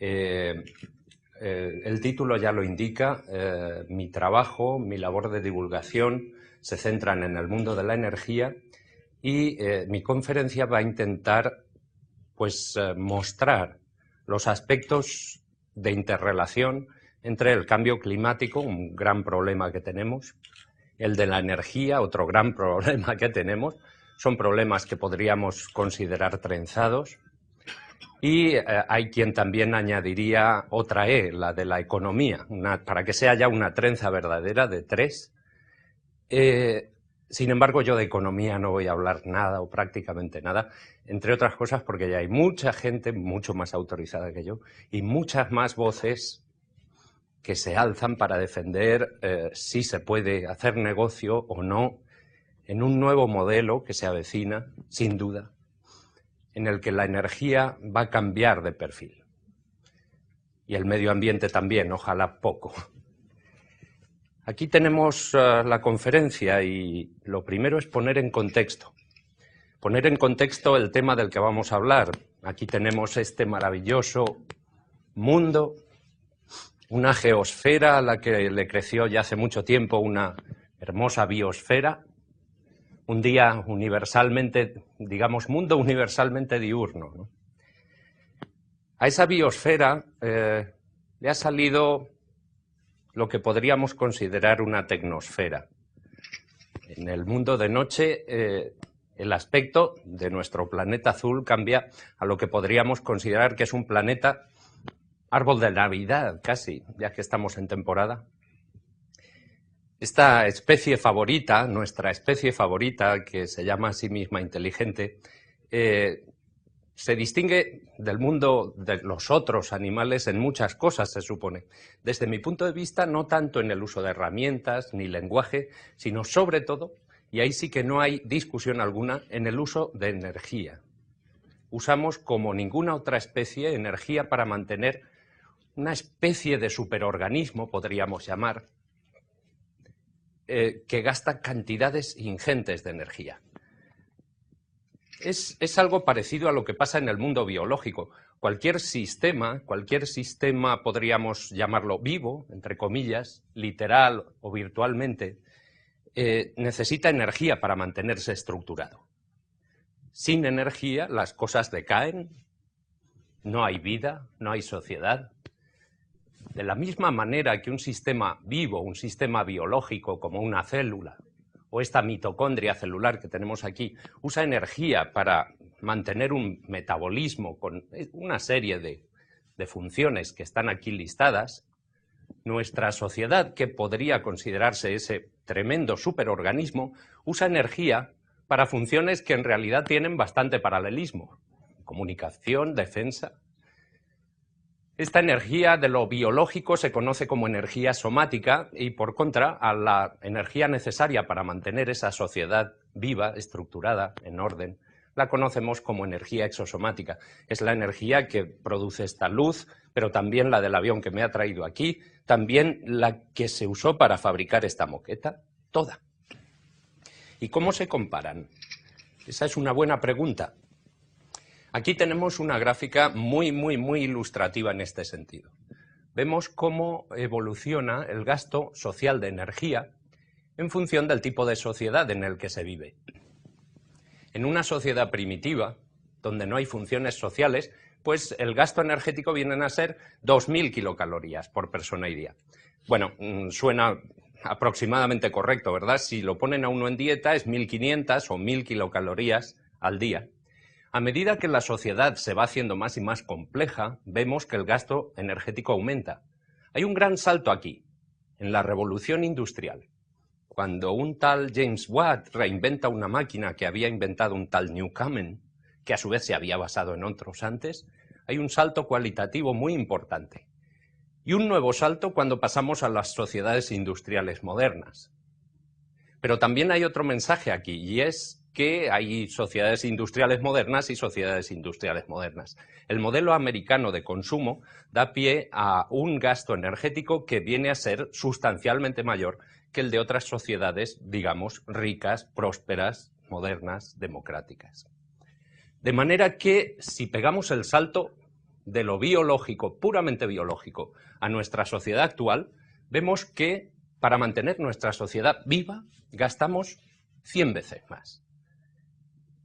El título ya lo indica, mi trabajo, mi labor de divulgación se centran en el mundo de la energía y mi conferencia va a intentar mostrar los aspectos de interrelación entre el cambio climático, un gran problema que tenemos, el de la energía, otro gran problema que tenemos. Son problemas que podríamos considerar trenzados. Y hay quien también añadiría otra E, la de la economía, para que sea ya una trenza verdadera de tres. Sin embargo, yo de economía no voy a hablar nada o prácticamente nada, entre otras cosas porque ya hay mucha gente mucho más autorizada que yo y muchas más voces que se alzan para defender si se puede hacer negocio o no en un nuevo modelo que se avecina, sin duda, en el que la energía va a cambiar de perfil. Y el medio ambiente también, ojalá poco. Aquí tenemos la conferencia y lo primero es poner en contexto. Poner en contexto el tema del que vamos a hablar. Aquí tenemos este maravilloso mundo, una geosfera a la que le creció ya hace mucho tiempo una hermosa biosfera, un día universalmente, digamos, mundo universalmente diurno, ¿no? A esa biosfera le ha salido lo que podríamos considerar una tecnosfera. En el mundo de noche, el aspecto de nuestro planeta azul cambia a lo que podríamos considerar que es un planeta árbol de Navidad, casi, ya que estamos en temporada. Esta especie favorita, nuestra especie favorita, que se llama a sí misma inteligente, se distingue del mundo de los otros animales en muchas cosas, se supone. Desde mi punto de vista, no tanto en el uso de herramientas ni lenguaje, sino sobre todo, y ahí sí que no hay discusión alguna, en el uso de energía. Usamos como ninguna otra especie energía para mantener una especie de superorganismo, podríamos llamar, que gasta cantidades ingentes de energía. Es algo parecido a lo que pasa en el mundo biológico. Cualquier sistema podríamos llamarlo vivo, entre comillas, literal o virtualmente, necesita energía para mantenerse estructurado. Sin energía las cosas decaen, no hay vida, no hay sociedad. De la misma manera que un sistema vivo, un sistema biológico como una célula o esta mitocondria celular que tenemos aquí, usa energía para mantener un metabolismo con una serie de funciones que están aquí listadas, nuestra sociedad, que podría considerarse ese tremendo superorganismo, usa energía para funciones que en realidad tienen bastante paralelismo. Comunicación, defensa. Esta energía de lo biológico se conoce como energía somática y, por contra, a la energía necesaria para mantener esa sociedad viva, estructurada, en orden, la conocemos como energía exosomática. Es la energía que produce esta luz, pero también la del avión que me ha traído aquí, también la que se usó para fabricar esta moqueta, toda. ¿Y cómo se comparan? Esa es una buena pregunta. Aquí tenemos una gráfica muy ilustrativa en este sentido. Vemos cómo evoluciona el gasto social de energía en función del tipo de sociedad en el que se vive. En una sociedad primitiva, donde no hay funciones sociales, pues el gasto energético vienen a ser 2.000 kilocalorías por persona y día. Bueno, suena aproximadamente correcto, ¿verdad? Si lo ponen a uno en dieta es 1.500 o 1.000 kilocalorías al día. A medida que la sociedad se va haciendo más y más compleja, vemos que el gasto energético aumenta. Hay un gran salto aquí, en la revolución industrial. Cuando un tal James Watt reinventa una máquina que había inventado un tal Newcomen, que a su vez se había basado en otros antes, hay un salto cualitativo muy importante. Y un nuevo salto cuando pasamos a las sociedades industriales modernas. Pero también hay otro mensaje aquí, y es que hay sociedades industriales modernas y sociedades industriales modernas. El modelo americano de consumo da pie a un gasto energético que viene a ser sustancialmente mayor que el de otras sociedades, digamos, ricas, prósperas, modernas, democráticas. De manera que, si pegamos el salto de lo biológico, puramente biológico, a nuestra sociedad actual, vemos que para mantener nuestra sociedad viva gastamos 100 veces más.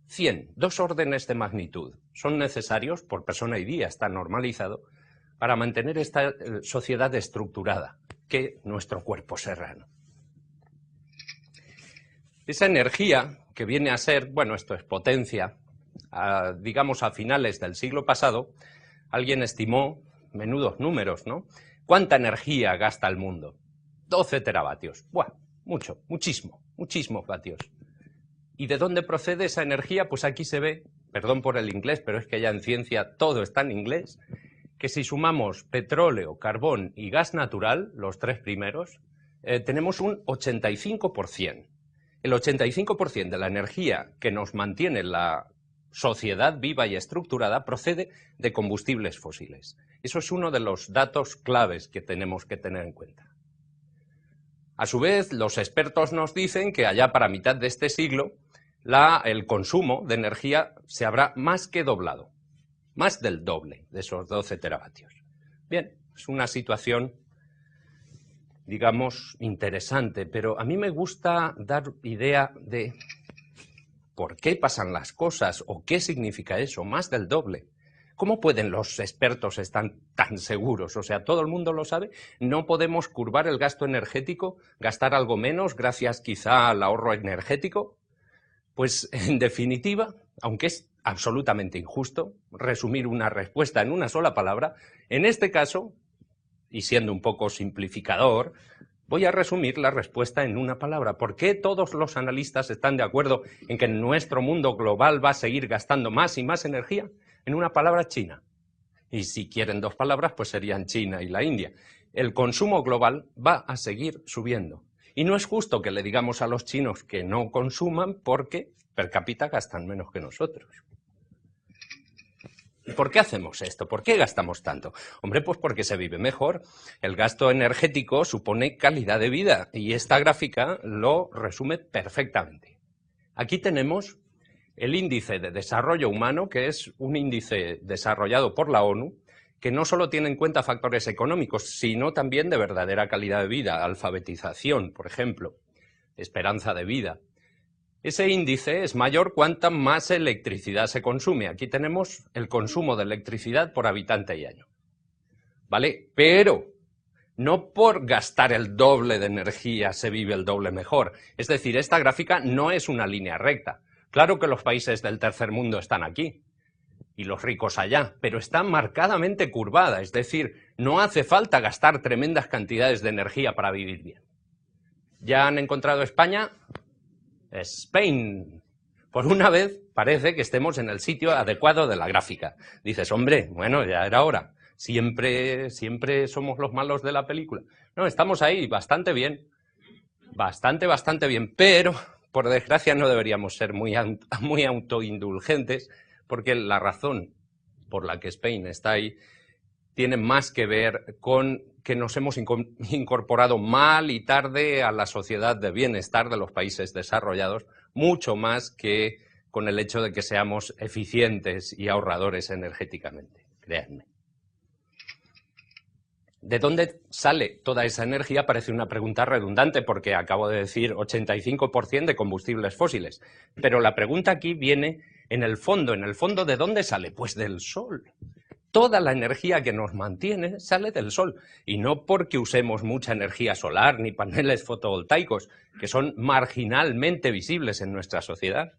100, 2 órdenes de magnitud son necesarios por persona y día, está normalizado, para mantener esta sociedad estructurada que nuestro cuerpo serrano. Esa energía que viene a ser, bueno, esto es potencia, digamos a finales del siglo pasado, alguien estimó, menudos números, ¿no? ¿Cuánta energía gasta el mundo? 12 teravatios. Buah, mucho, muchísimos vatios. ¿Y de dónde procede esa energía? Pues aquí se ve, perdón por el inglés, pero es que ya en ciencia todo está en inglés, que si sumamos petróleo, carbón y gas natural, los 3 primeros, tenemos un 85%. El 85% de la energía que nos mantiene la sociedad viva y estructurada procede de combustibles fósiles. Eso es uno de los datos claves que tenemos que tener en cuenta. A su vez, los expertos nos dicen que allá para mitad de este siglo el consumo de energía se habrá más que doblado, más del doble de esos 12 teravatios. Bien, es una situación, digamos, interesante, pero a mí me gusta dar idea de por qué pasan las cosas o qué significa eso, más del doble. ¿Cómo pueden los expertos estar tan seguros? O sea, todo el mundo lo sabe. ¿No podemos curvar el gasto energético, gastar algo menos gracias quizá al ahorro energético? Pues, en definitiva, aunque es absolutamente injusto resumir una respuesta en una sola palabra, en este caso, y siendo un poco simplificador, voy a resumir la respuesta en una palabra. ¿Por qué todos los analistas están de acuerdo en que nuestro mundo global va a seguir gastando más y más energía? En una palabra, China. Y si quieren 2 palabras, pues serían China y la India. El consumo global va a seguir subiendo. Y no es justo que le digamos a los chinos que no consuman porque per cápita gastan menos que nosotros. ¿Y por qué hacemos esto? ¿Por qué gastamos tanto? Hombre, pues porque se vive mejor. El gasto energético supone calidad de vida y esta gráfica lo resume perfectamente. Aquí tenemos el índice de desarrollo humano, que es un índice desarrollado por la ONU, que no solo tiene en cuenta factores económicos, sino también de verdadera calidad de vida, alfabetización, por ejemplo, esperanza de vida. Ese índice es mayor cuanta más electricidad se consume. Aquí tenemos el consumo de electricidad por habitante y año. ¿Vale? Pero no por gastar el doble de energía se vive el doble mejor. Es decir, esta gráfica no es una línea recta. Claro que los países del tercer mundo están aquí y los ricos allá, pero está marcadamente curvada, es decir, no hace falta gastar tremendas cantidades de energía para vivir bien. ¿Ya han encontrado España? Spain. Por una vez parece que estemos en el sitio adecuado de la gráfica. Dices, hombre, bueno, ya era hora. Siempre somos los malos de la película. No, estamos ahí bastante bien. Bastante bien, pero por desgracia no deberíamos ser muy autoindulgentes, porque la razón por la que Spain está ahí tiene más que ver con que nos hemos incorporado mal y tarde a la sociedad de bienestar de los países desarrollados, mucho más que con el hecho de que seamos eficientes y ahorradores energéticamente, créanme. ¿De dónde sale toda esa energía? Parece una pregunta redundante porque acabo de decir 85% de combustibles fósiles. Pero la pregunta aquí viene en el fondo. ¿En el fondo de dónde sale? Pues del sol. Toda la energía que nos mantiene sale del sol. Y no porque usemos mucha energía solar ni paneles fotovoltaicos, que son marginalmente visibles en nuestra sociedad,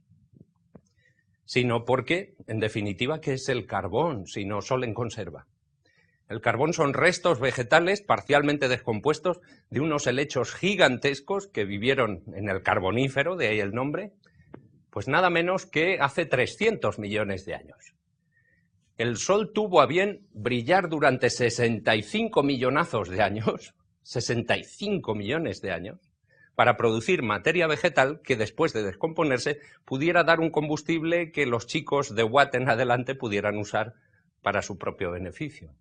sino porque, en definitiva, ¿qué es el carbón sino sol en conserva? El carbón son restos vegetales parcialmente descompuestos de unos helechos gigantescos que vivieron en el Carbonífero, de ahí el nombre, pues nada menos que hace 300 millones de años. El Sol tuvo a bien brillar durante 65 millonazos de años, 65 millones de años, para producir materia vegetal que después de descomponerse pudiera dar un combustible que los chicos de Watt en adelante pudieran usar para su propio beneficio.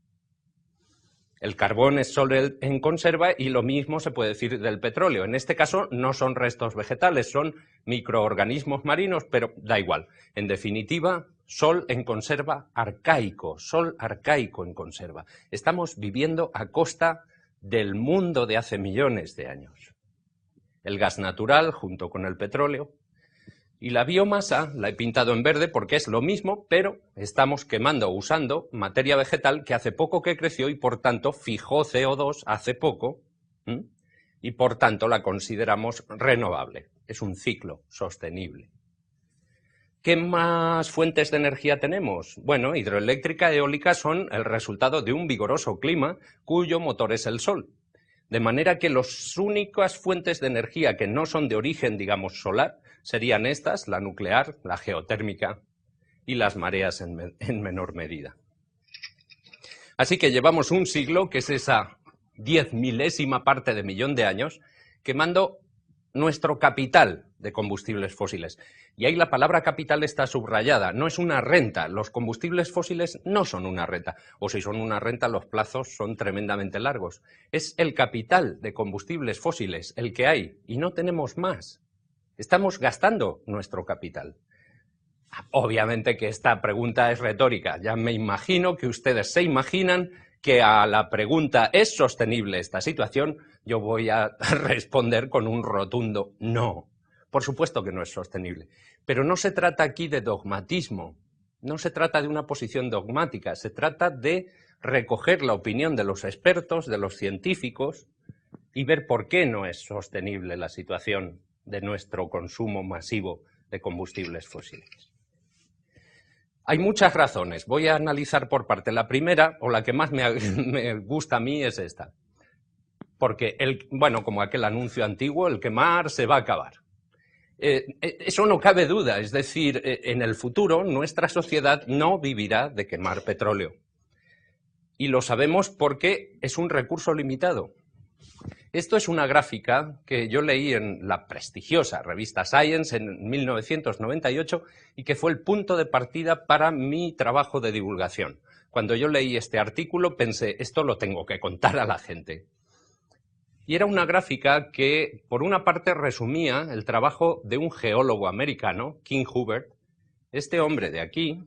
El carbón es sol en conserva y lo mismo se puede decir del petróleo. En este caso no son restos vegetales, son microorganismos marinos, pero da igual. En definitiva, sol en conserva arcaico, sol arcaico en conserva. Estamos viviendo a costa del mundo de hace millones de años. El gas natural junto con el petróleo y la biomasa la he pintado en verde porque es lo mismo, pero estamos quemando o usando materia vegetal que hace poco que creció y por tanto fijó CO2 hace poco y por tanto la consideramos renovable. Es un ciclo sostenible. ¿Qué más fuentes de energía tenemos? Bueno, hidroeléctrica y eólica son el resultado de un vigoroso clima cuyo motor es el sol. De manera que las únicas fuentes de energía que no son de origen, digamos, solar, serían estas, la nuclear, la geotérmica y las mareas en menor medida. Así que llevamos un siglo, que es esa 10.000ª parte de millón de años, quemando nuestro capital de combustibles fósiles. Y ahí la palabra capital está subrayada, no es una renta. Los combustibles fósiles no son una renta, o si son una renta los plazos son tremendamente largos. Es el capital de combustibles fósiles el que hay y no tenemos más. Estamos gastando nuestro capital. Obviamente que esta pregunta es retórica, ya me imagino que ustedes se imaginan que a la pregunta ¿es sostenible esta situación? Yo voy a responder con un rotundo no. Por supuesto que no es sostenible. Pero no se trata aquí de dogmatismo, no se trata de una posición dogmática, se trata de recoger la opinión de los expertos, de los científicos y ver por qué no es sostenible la situación de nuestro consumo masivo de combustibles fósiles. Hay muchas razones, voy a analizar por parte. La primera, o la que más me gusta a mí, es esta. Porque, bueno, como aquel anuncio antiguo, el quemar se va a acabar. Eso no cabe duda, es decir, en el futuro nuestra sociedad no vivirá de quemar petróleo. Y lo sabemos porque es un recurso limitado. Esto es una gráfica que yo leí en la prestigiosa revista Science en 1998 y que fue el punto de partida para mi trabajo de divulgación. Cuando yo leí este artículo pensé, esto lo tengo que contar a la gente. Y era una gráfica que, por una parte, resumía el trabajo de un geólogo americano, King Hubert. Este hombre de aquí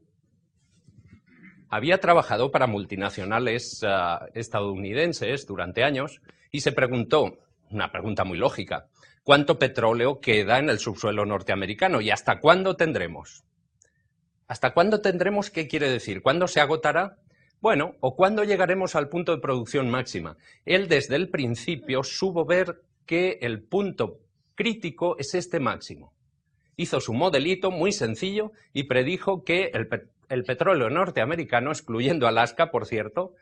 había trabajado para multinacionales estadounidenses durante años y se preguntó, una pregunta muy lógica, ¿cuánto petróleo queda en el subsuelo norteamericano y hasta cuándo tendremos? ¿Hasta cuándo tendremos? ¿Qué quiere decir? ¿Cuándo se agotará? Bueno, o cuándo llegaremos al punto de producción máxima. Él desde el principio supo ver que el punto crítico es este máximo. Hizo su modelito muy sencillo y predijo que el petróleo norteamericano, excluyendo Alaska, por cierto,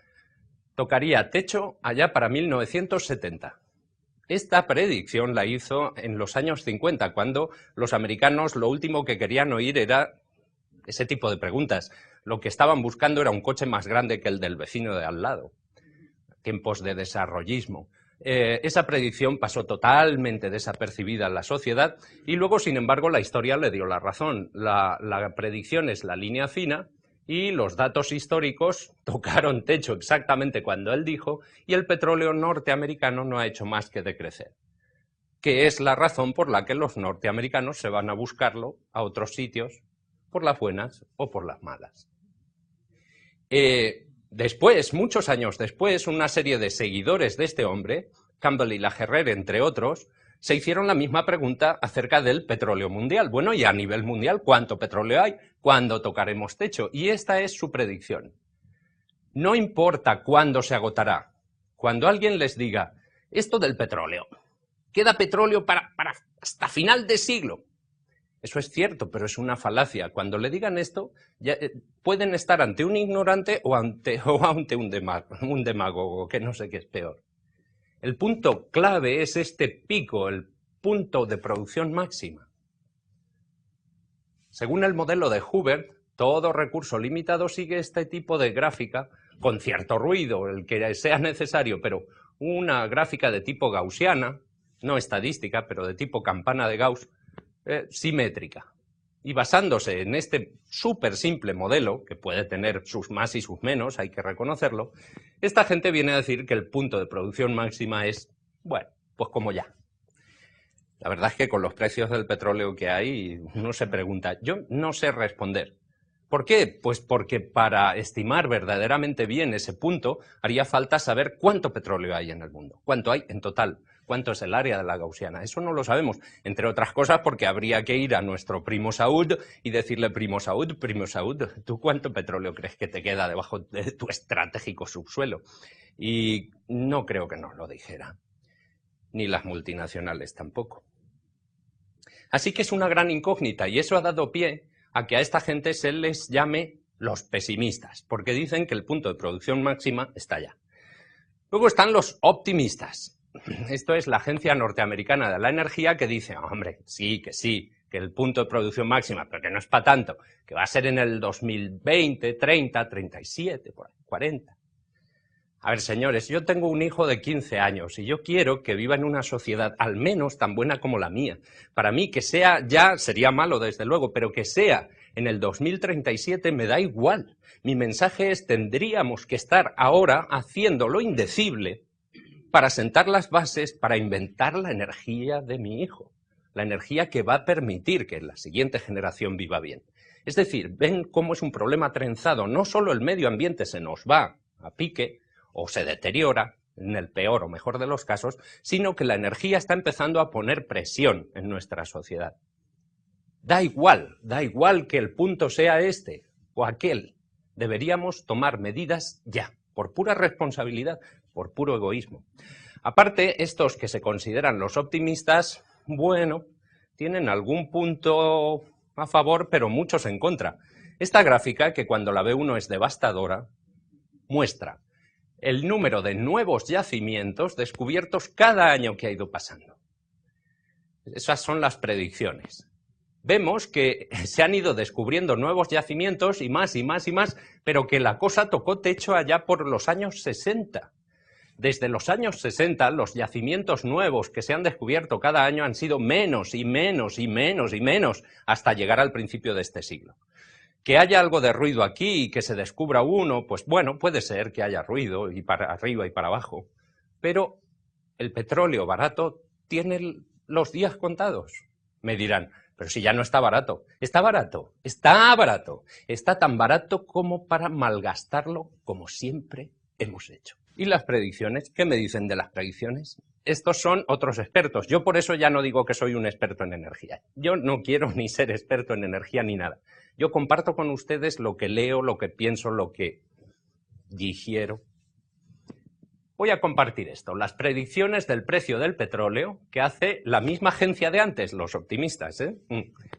tocaría techo allá para 1970. Esta predicción la hizo en los años 50, cuando los americanos lo último que querían oír era ese tipo de preguntas. Lo que estaban buscando era un coche más grande que el del vecino de al lado. Tiempos de desarrollismo. Esa predicción pasó totalmente desapercibida en la sociedad y luego, sin embargo, la historia le dio la razón. La predicción es la línea fina y los datos históricos tocaron techo exactamente cuando él dijo y el petróleo norteamericano no ha hecho más que decrecer. Que es la razón por la que los norteamericanos se van a buscarlo a otros sitios, por las buenas o por las malas. Después, muchos años después, una serie de seguidores de este hombre, Campbell y Lagerrer, entre otros, se hicieron la misma pregunta acerca del petróleo mundial. Bueno, y a nivel mundial, ¿cuánto petróleo hay? ¿Cuándo tocaremos techo? Y esta es su predicción. No importa cuándo se agotará. Cuando alguien les diga, esto del petróleo, queda petróleo para hasta final de siglo. Eso es cierto, pero es una falacia. Cuando le digan esto, ya, pueden estar ante un ignorante o ante un demagogo, que no sé qué es peor. El punto clave es este pico, el punto de producción máxima. Según el modelo de Hubert, todo recurso limitado sigue este tipo de gráfica, con cierto ruido, el que sea necesario, pero una gráfica de tipo gaussiana, no estadística, pero de tipo campana de Gauss, simétrica. Y basándose en este súper simple modelo, que puede tener sus más y sus menos, hay que reconocerlo, esta gente viene a decir que el punto de producción máxima es, bueno, pues como ya. La verdad es que con los precios del petróleo que hay, uno se pregunta, yo no sé responder, ¿Por qué? Pues porque para estimar verdaderamente bien ese punto haría falta saber cuánto petróleo hay en el mundo, cuánto hay en total, cuánto es el área de la gaussiana. Eso no lo sabemos, entre otras cosas porque habría que ir a nuestro primo Saúd y decirle: primo Saúd, ¿tú cuánto petróleo crees que te queda debajo de tu estratégico subsuelo? Y no creo que nos lo dijera, ni las multinacionales tampoco. Así que es una gran incógnita y eso ha dado pie a que a esta gente se les llame los pesimistas, porque dicen que el punto de producción máxima está allá. Luego están los optimistas. Esto es la Agencia Norteamericana de la Energía, que dice: hombre, sí, que el punto de producción máxima, pero que no es para tanto, que va a ser en el 2020, 30, 37, por ahí, 40. A ver, señores, yo tengo un hijo de 15 años y yo quiero que viva en una sociedad al menos tan buena como la mía. Para mí, que sea, ya sería malo desde luego, pero que sea en el 2037 me da igual. Mi mensaje es: tendríamos que estar ahora haciendo lo indecible para sentar las bases para inventar la energía de mi hijo, la energía que va a permitir que la siguiente generación viva bien. Es decir, ven cómo es un problema trenzado. No solo el medio ambiente se nos va a pique o se deteriora, en el peor o mejor de los casos, sino que la energía está empezando a poner presión en nuestra sociedad. Da igual que el punto sea este o aquel. Deberíamos tomar medidas ya, por pura responsabilidad, por puro egoísmo. Aparte, estos que se consideran los optimistas, bueno, tienen algún punto a favor, pero muchos en contra. Esta gráfica, que cuando la ve uno es devastadora, muestra el número de nuevos yacimientos descubiertos cada año que ha ido pasando. Esas son las predicciones. Vemos que se han ido descubriendo nuevos yacimientos y más, pero que la cosa tocó techo allá por los años 60. Desde los años 60, los yacimientos nuevos que se han descubierto cada año han sido menos y menos, hasta llegar al principio de este siglo. Que haya algo de ruido aquí y que se descubra uno, pues bueno, puede ser que haya ruido y para arriba y para abajo, pero el petróleo barato tiene los días contados. Me dirán: pero si ya no está barato. Está barato, está tan barato como para malgastarlo como siempre hemos hecho. ¿Y las predicciones? ¿Qué me dicen de las predicciones? Estos son otros expertos. Yo por eso ya no digo que soy un experto en energía. Yo no quiero ni ser experto en energía ni nada. Yo comparto con ustedes lo que leo, lo que pienso, lo que digiero. Voy a compartir esto, las predicciones del precio del petróleo que hace la misma agencia de antes, los optimistas.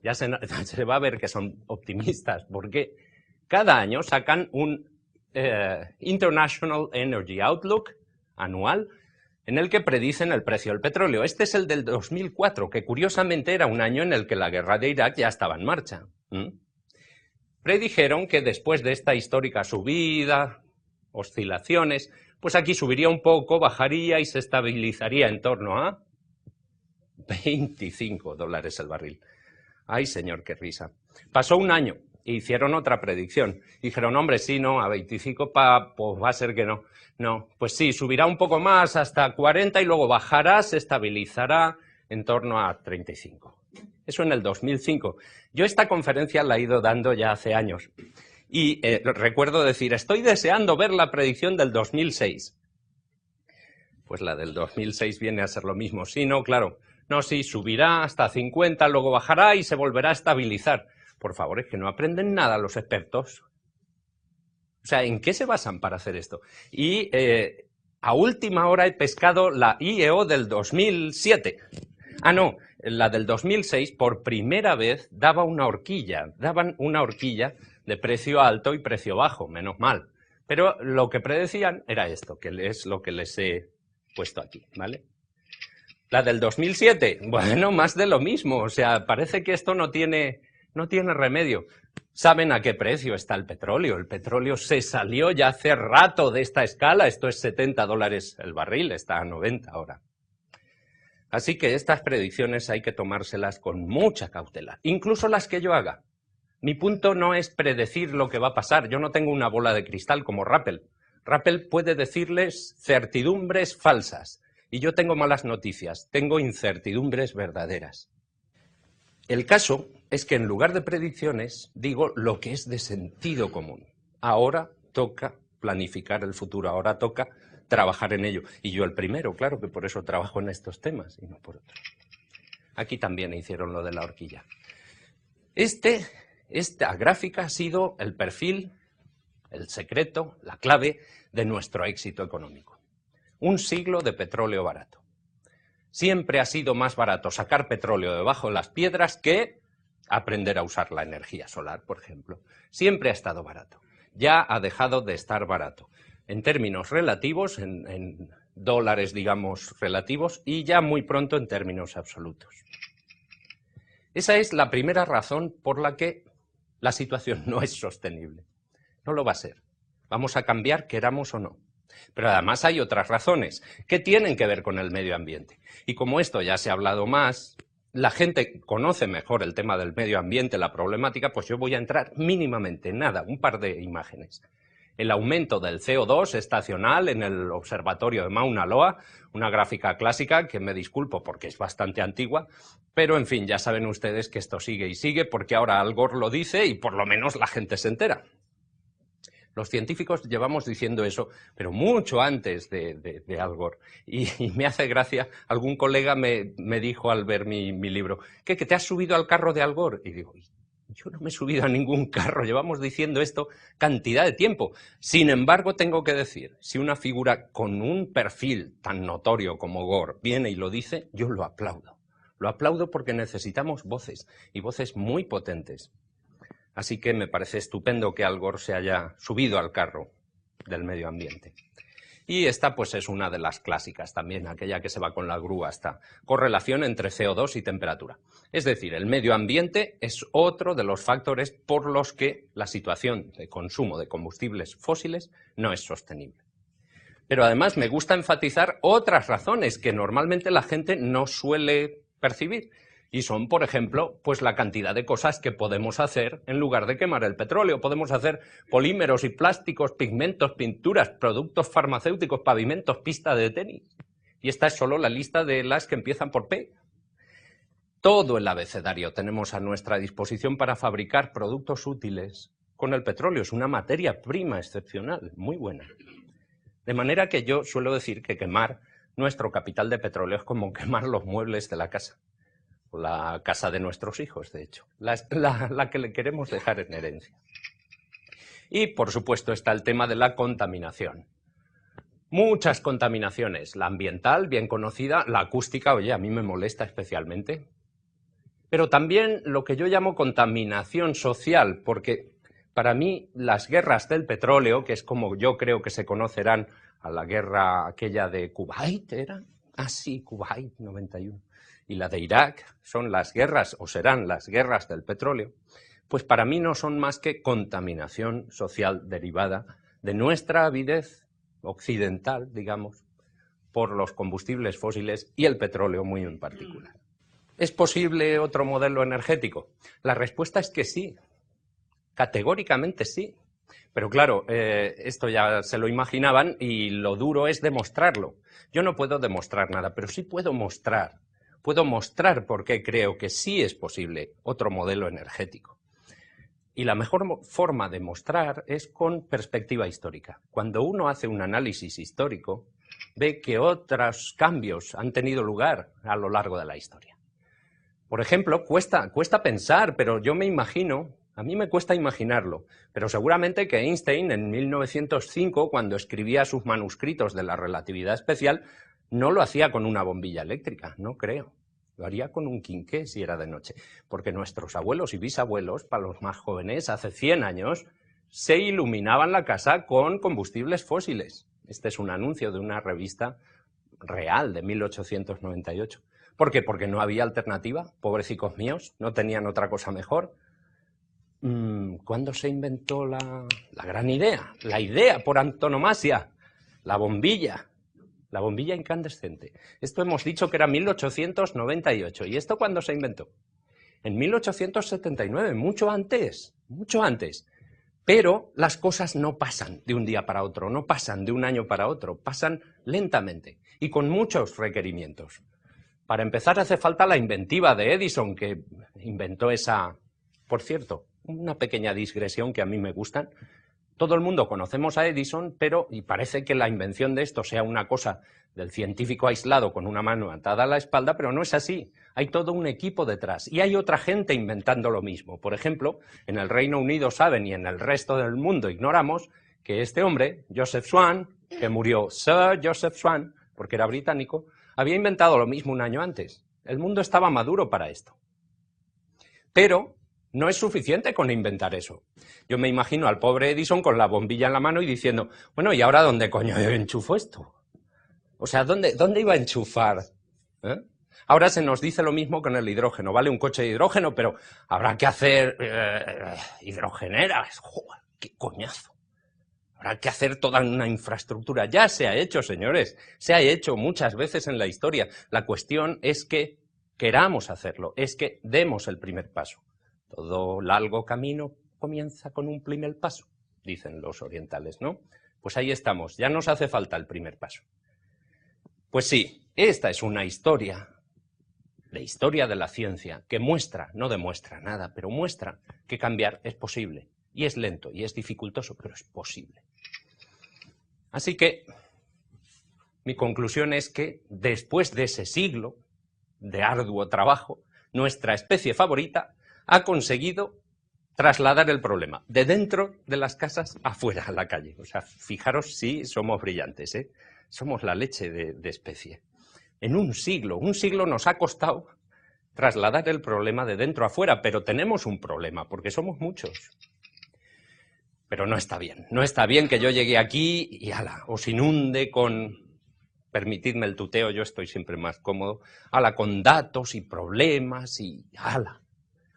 Ya se va a ver que son optimistas, porque cada año sacan un International Energy Outlook anual en el que predicen el precio del petróleo. Este es el del 2004, que curiosamente era un año en el que la guerra de Irak ya estaba en marcha. Predijeron que después de esta histórica subida, oscilaciones, pues aquí subiría un poco, bajaría y se estabilizaría en torno a $25 el barril. Ay, señor, qué risa. Pasó un año e hicieron otra predicción. Dijeron: hombre, sí, no, a 25 pues va a ser que no. No, pues sí, subirá un poco más hasta 40 y luego bajará, se estabilizará en torno a 35. Eso en el 2005. Yo esta conferencia la he ido dando ya hace años. Y recuerdo decir: estoy deseando ver la predicción del 2006. Pues la del 2006 viene a ser lo mismo. Sí, no, claro. No, sí, subirá hasta 50, luego bajará y se volverá a estabilizar. Por favor, es que no aprenden nada los expertos. O sea, ¿en qué se basan para hacer esto? Y a última hora he pescado la IEO del 2007. Ah, no, la del 2006 por primera vez daban una horquilla de precio alto y precio bajo, menos mal. Pero lo que predecían era esto, que es lo que les he puesto aquí, ¿vale? La del 2007, bueno, más de lo mismo, o sea, parece que esto no tiene remedio. ¿Saben a qué precio está el petróleo? El petróleo se salió ya hace rato de esta escala, esto es $70 el barril, está a 90 ahora. Así que estas predicciones hay que tomárselas con mucha cautela, incluso las que yo haga. Mi punto no es predecir lo que va a pasar, yo no tengo una bola de cristal como Rappel. Rappel puede decirles certidumbres falsas, y yo tengo malas noticias, tengo incertidumbres verdaderas. El caso es que en lugar de predicciones digo lo que es de sentido común. Ahora toca planificar el futuro, ahora toca trabajar en ello. Y yo el primero, claro que por eso trabajo en estos temas y no por otros. Aquí también hicieron lo de la horquilla. Esta gráfica ha sido el perfil, el secreto, la clave de nuestro éxito económico. Un siglo de petróleo barato. Siempre ha sido más barato sacar petróleo debajo de las piedras que aprender a usar la energía solar, por ejemplo. Siempre ha estado barato. Ya ha dejado de estar barato. En términos relativos, en dólares, digamos, relativos, y ya muy pronto en términos absolutos. Esa es la primera razón por la que la situación no es sostenible. No lo va a ser. Vamos a cambiar, queramos o no. Pero además hay otras razones que tienen que ver con el medio ambiente. Y como esto ya se ha hablado más, la gente conoce mejor el tema del medio ambiente, la problemática, pues yo voy a entrar mínimamente, nada, un par de imágenes. El aumento del CO2 estacional en el observatorio de Mauna Loa, una gráfica clásica que me disculpo porque es bastante antigua, pero en fin, ya saben ustedes que esto sigue y sigue porque ahora Al Gore lo dice y por lo menos la gente se entera. Los científicos llevamos diciendo eso, pero mucho antes de Al Gore. Y me hace gracia, algún colega me dijo al ver mi libro, ¿qué, que te has subido al carro de Al Gore? Y digo, yo no me he subido a ningún carro, llevamos diciendo esto cantidad de tiempo. Sin embargo, tengo que decir, si una figura con un perfil tan notorio como Gore viene y lo dice, yo lo aplaudo. Lo aplaudo porque necesitamos voces, y voces muy potentes. Así que me parece estupendo que Al Gore se haya subido al carro del medio ambiente. Y esta pues es una de las clásicas también, aquella que se va con la grúa hasta correlación entre CO2 y temperatura. Es decir, el medio ambiente es otro de los factores por los que la situación de consumo de combustibles fósiles no es sostenible. Pero además me gusta enfatizar otras razones que normalmente la gente no suele percibir. Y son, por ejemplo, pues la cantidad de cosas que podemos hacer en lugar de quemar el petróleo. Podemos hacer polímeros y plásticos, pigmentos, pinturas, productos farmacéuticos, pavimentos, pistas de tenis. Y esta es solo la lista de las que empiezan por P. Todo el abecedario tenemos a nuestra disposición para fabricar productos útiles con el petróleo. Es una materia prima excepcional, muy buena. De manera que yo suelo decir que quemar nuestro capital de petróleo es como quemar los muebles de la casa. La casa de nuestros hijos, de hecho, la que le queremos dejar en herencia. Y, por supuesto, está el tema de la contaminación. Muchas contaminaciones, la ambiental, bien conocida, la acústica, oye, a mí me molesta especialmente, pero también lo que yo llamo contaminación social, porque para mí las guerras del petróleo, que es como yo creo que se conocerán a la guerra aquella de Kuwait, ¿era? Ah, sí, Kuwait, 91. Y la de Irak, son las guerras, o serán las guerras del petróleo, pues para mí no son más que contaminación social derivada de nuestra avidez occidental, digamos, por los combustibles fósiles y el petróleo muy en particular. ¿Es posible otro modelo energético? La respuesta es que sí, categóricamente sí. Pero claro, esto ya se lo imaginaban y lo duro es demostrarlo. Yo no puedo demostrar nada, pero sí puedo mostrar por qué creo que sí es posible otro modelo energético. Y la mejor forma de mostrar es con perspectiva histórica. Cuando uno hace un análisis histórico, ve que otros cambios han tenido lugar a lo largo de la historia. Por ejemplo, cuesta pensar, pero yo me imagino, a mí me cuesta imaginarlo, pero seguramente que Einstein en 1905, cuando escribía sus manuscritos de la relatividad especial, no lo hacía con una bombilla eléctrica, no creo. Lo haría con un quinqué si era de noche. Porque nuestros abuelos y bisabuelos, para los más jóvenes, hace 100 años, se iluminaban la casa con combustibles fósiles. Este es un anuncio de una revista real de 1898. ¿Por qué? Porque no había alternativa. Pobrecicos míos, no tenían otra cosa mejor. ¿Cuándo se inventó la gran idea? La idea por antonomasia, la bombilla. La bombilla incandescente. Esto hemos dicho que era 1898. ¿Y esto cuándo se inventó? En 1879, mucho antes. Pero las cosas no pasan de un día para otro, no pasan de un año para otro, pasan lentamente y con muchos requerimientos. Para empezar hace falta la inventiva de Edison, que inventó esa... Por cierto, una pequeña digresión que a mí me gustan. Todo el mundo conocemos a Edison, y parece que la invención de esto sea una cosa del científico aislado con una mano atada a la espalda, pero no es así. Hay todo un equipo detrás y hay otra gente inventando lo mismo. Por ejemplo, en el Reino Unido saben y en el resto del mundo ignoramos que este hombre, Joseph Swan, que murió Sir Joseph Swan, porque era británico, había inventado lo mismo un año antes. El mundo estaba maduro para esto. Pero no es suficiente con inventar eso. Yo me imagino al pobre Edison con la bombilla en la mano y diciendo, bueno, ¿y ahora dónde coño enchufo esto? O sea, ¿dónde iba a enchufar? Ahora se nos dice lo mismo con el hidrógeno. Vale un coche de hidrógeno, pero habrá que hacer hidrogeneras. ¡Joder, qué coñazo! Habrá que hacer toda una infraestructura. Ya se ha hecho, señores. Se ha hecho muchas veces en la historia. La cuestión es que queramos hacerlo, es que demos el primer paso. Todo largo camino comienza con un primer paso, dicen los orientales, ¿no? Pues ahí estamos, ya nos hace falta el primer paso. Pues sí, esta es una historia, la historia de la ciencia, que muestra, no demuestra nada, pero muestra que cambiar es posible. Y es lento y es dificultoso, pero es posible. Así que mi conclusión es que después de ese siglo de arduo trabajo, nuestra especie favorita ha conseguido trasladar el problema de dentro de las casas afuera a la calle. O sea, fijaros si somos brillantes, ¿eh? Somos la leche de especie. En un siglo nos ha costado trasladar el problema de dentro afuera, pero tenemos un problema, porque somos muchos. Pero no está bien que yo llegue aquí y ala, os inunde con, permitidme el tuteo, yo estoy siempre más cómodo, ala, con datos y problemas y ala.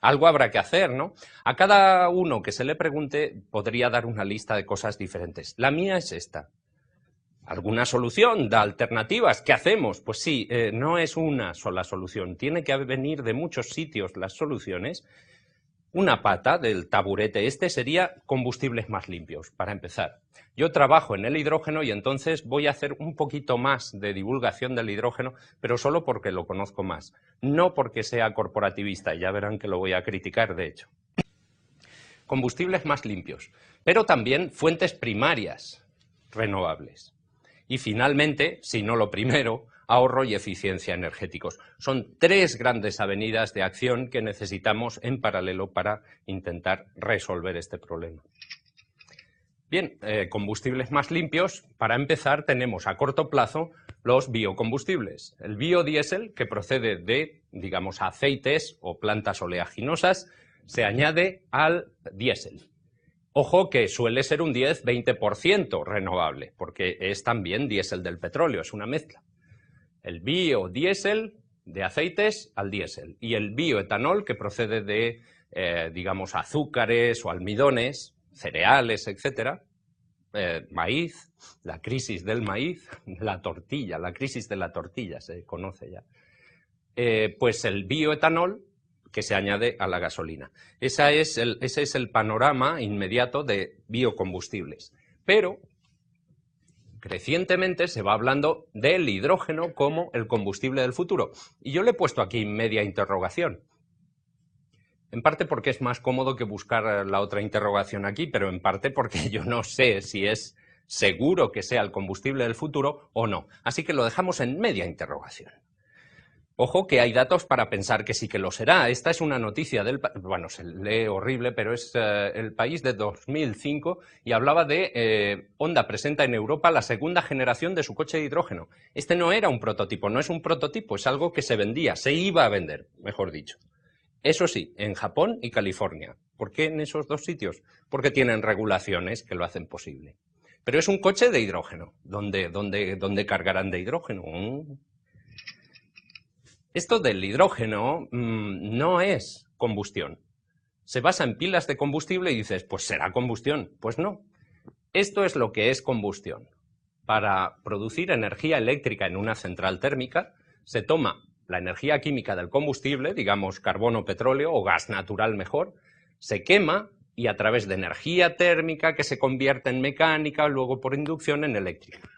Algo habrá que hacer, ¿no? A cada uno que se le pregunte podría dar una lista de cosas diferentes. La mía es esta. ¿Alguna solución? ¿Da alternativas? ¿Qué hacemos? Pues sí, no es una sola solución. Tiene que venir de muchos sitios las soluciones. Una pata del taburete este sería combustibles más limpios, para empezar. Yo trabajo en el hidrógeno y entonces voy a hacer un poquito más de divulgación del hidrógeno, pero solo porque lo conozco más, no porque sea corporativista, y ya verán que lo voy a criticar, de hecho. Combustibles más limpios, pero también fuentes primarias renovables. Y finalmente, si no lo primero, ahorro y eficiencia energéticos. Son tres grandes avenidas de acción que necesitamos en paralelo para intentar resolver este problema. Bien, combustibles más limpios. Para empezar, tenemos a corto plazo los biocombustibles. El biodiesel, que procede de, digamos, aceites o plantas oleaginosas, se añade al diésel. Ojo que suele ser un 10-20% renovable, porque es también diésel del petróleo, es una mezcla. El biodiesel de aceites al diésel y el bioetanol que procede de, digamos, azúcares o almidones, cereales, etcétera, maíz, la crisis del maíz, la tortilla, la crisis de la tortilla se conoce ya. Pues el bioetanol que se añade a la gasolina. Ese es el panorama inmediato de biocombustibles. Pero recientemente se va hablando del hidrógeno como el combustible del futuro. Y yo le he puesto aquí media interrogación. En parte porque es más cómodo que buscar la otra interrogación aquí, pero en parte porque yo no sé si es seguro que sea el combustible del futuro o no. Así que lo dejamos en media interrogación. Ojo que hay datos para pensar que sí que lo será. Esta es una noticia del... Bueno, se lee horrible, pero es El País de 2005 y hablaba de Honda presenta en Europa la segunda generación de su coche de hidrógeno. Este no era un prototipo, no es un prototipo, es algo que se vendía, se iba a vender, mejor dicho. Eso sí, en Japón y California. ¿Por qué en esos dos sitios? Porque tienen regulaciones que lo hacen posible. Pero es un coche de hidrógeno. ¿Dónde cargarán de hidrógeno? Esto del hidrógeno no es combustión. Se basa en pilas de combustible y dices, pues será combustión. Pues no. Esto es lo que es combustión. Para producir energía eléctrica en una central térmica, se toma la energía química del combustible, digamos carbono, petróleo o gas natural mejor, se quema y a través de energía térmica que se convierte en mecánica, luego por inducción en eléctrica.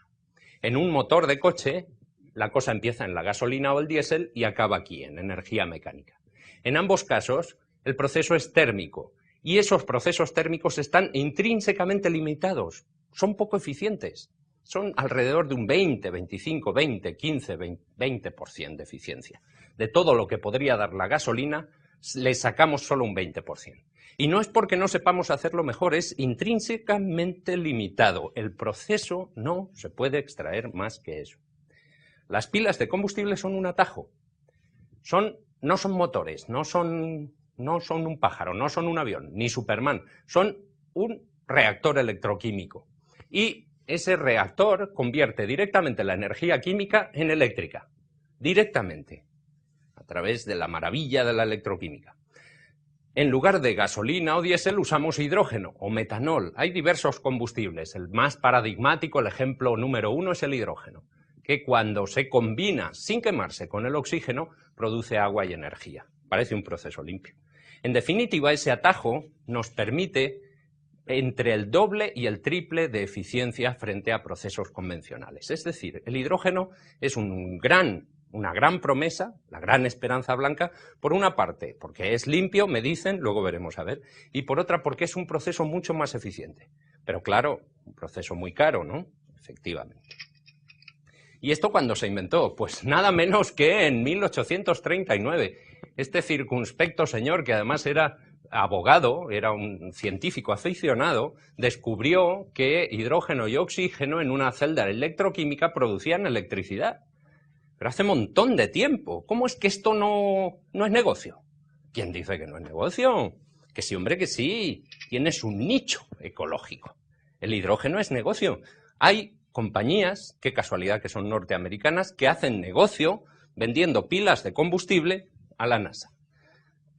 En un motor de coche la cosa empieza en la gasolina o el diésel y acaba aquí, en energía mecánica. En ambos casos, el proceso es térmico y esos procesos térmicos están intrínsecamente limitados, son poco eficientes, son alrededor de un 20, 25, 20, 15, 20% de eficiencia. De todo lo que podría dar la gasolina, le sacamos solo un 20%. Y no es porque no sepamos hacerlo mejor, es intrínsecamente limitado. El proceso no se puede extraer más que eso. Las pilas de combustible son un atajo. No son motores, no son un pájaro, no son un avión, ni Superman. Son un reactor electroquímico. Y ese reactor convierte directamente la energía química en eléctrica. Directamente. A través de la maravilla de la electroquímica. En lugar de gasolina o diésel usamos hidrógeno o metanol. Hay diversos combustibles. El más paradigmático, el ejemplo número 1 es el hidrógeno, que cuando se combina sin quemarse con el oxígeno produce agua y energía. Parece un proceso limpio. En definitiva, ese atajo nos permite entre el doble y el triple de eficiencia frente a procesos convencionales. Es decir, el hidrógeno es una gran promesa, la gran esperanza blanca, por una parte, porque es limpio, me dicen, luego veremos a ver, y por otra, porque es un proceso mucho más eficiente. Pero claro, un proceso muy caro, ¿no? Efectivamente. ¿Y esto cuándo se inventó? Pues nada menos que en 1839. Este circunspecto señor, que además era abogado, era un científico aficionado, descubrió que hidrógeno y oxígeno en una celda electroquímica producían electricidad. Pero hace un montón de tiempo. ¿Cómo es que esto no es negocio? ¿Quién dice que no es negocio? Que sí, hombre, que sí. Tiene su nicho ecológico. El hidrógeno es negocio. Hay compañías, qué casualidad que son norteamericanas, que hacen negocio vendiendo pilas de combustible a la NASA.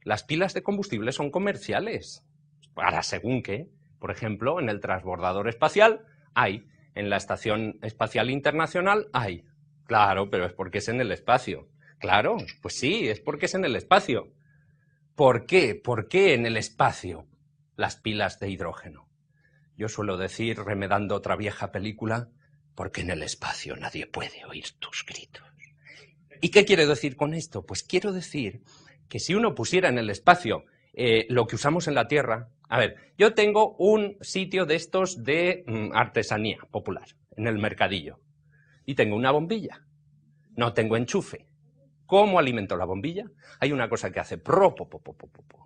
Las pilas de combustible son comerciales, para según qué. Por ejemplo, en el transbordador espacial hay, en la Estación Espacial Internacional hay. Claro, pero es porque es en el espacio. Claro, pues sí, es porque es en el espacio. ¿Por qué? ¿Por qué en el espacio las pilas de hidrógeno? Yo suelo decir, remedando otra vieja película, porque en el espacio nadie puede oír tus gritos. ¿Y qué quiero decir con esto? Pues quiero decir que si uno pusiera en el espacio lo que usamos en la Tierra... A ver, yo tengo un sitio de estos de artesanía popular, en el mercadillo, y tengo una bombilla. No tengo enchufe. ¿Cómo alimento la bombilla? Hay una cosa que hace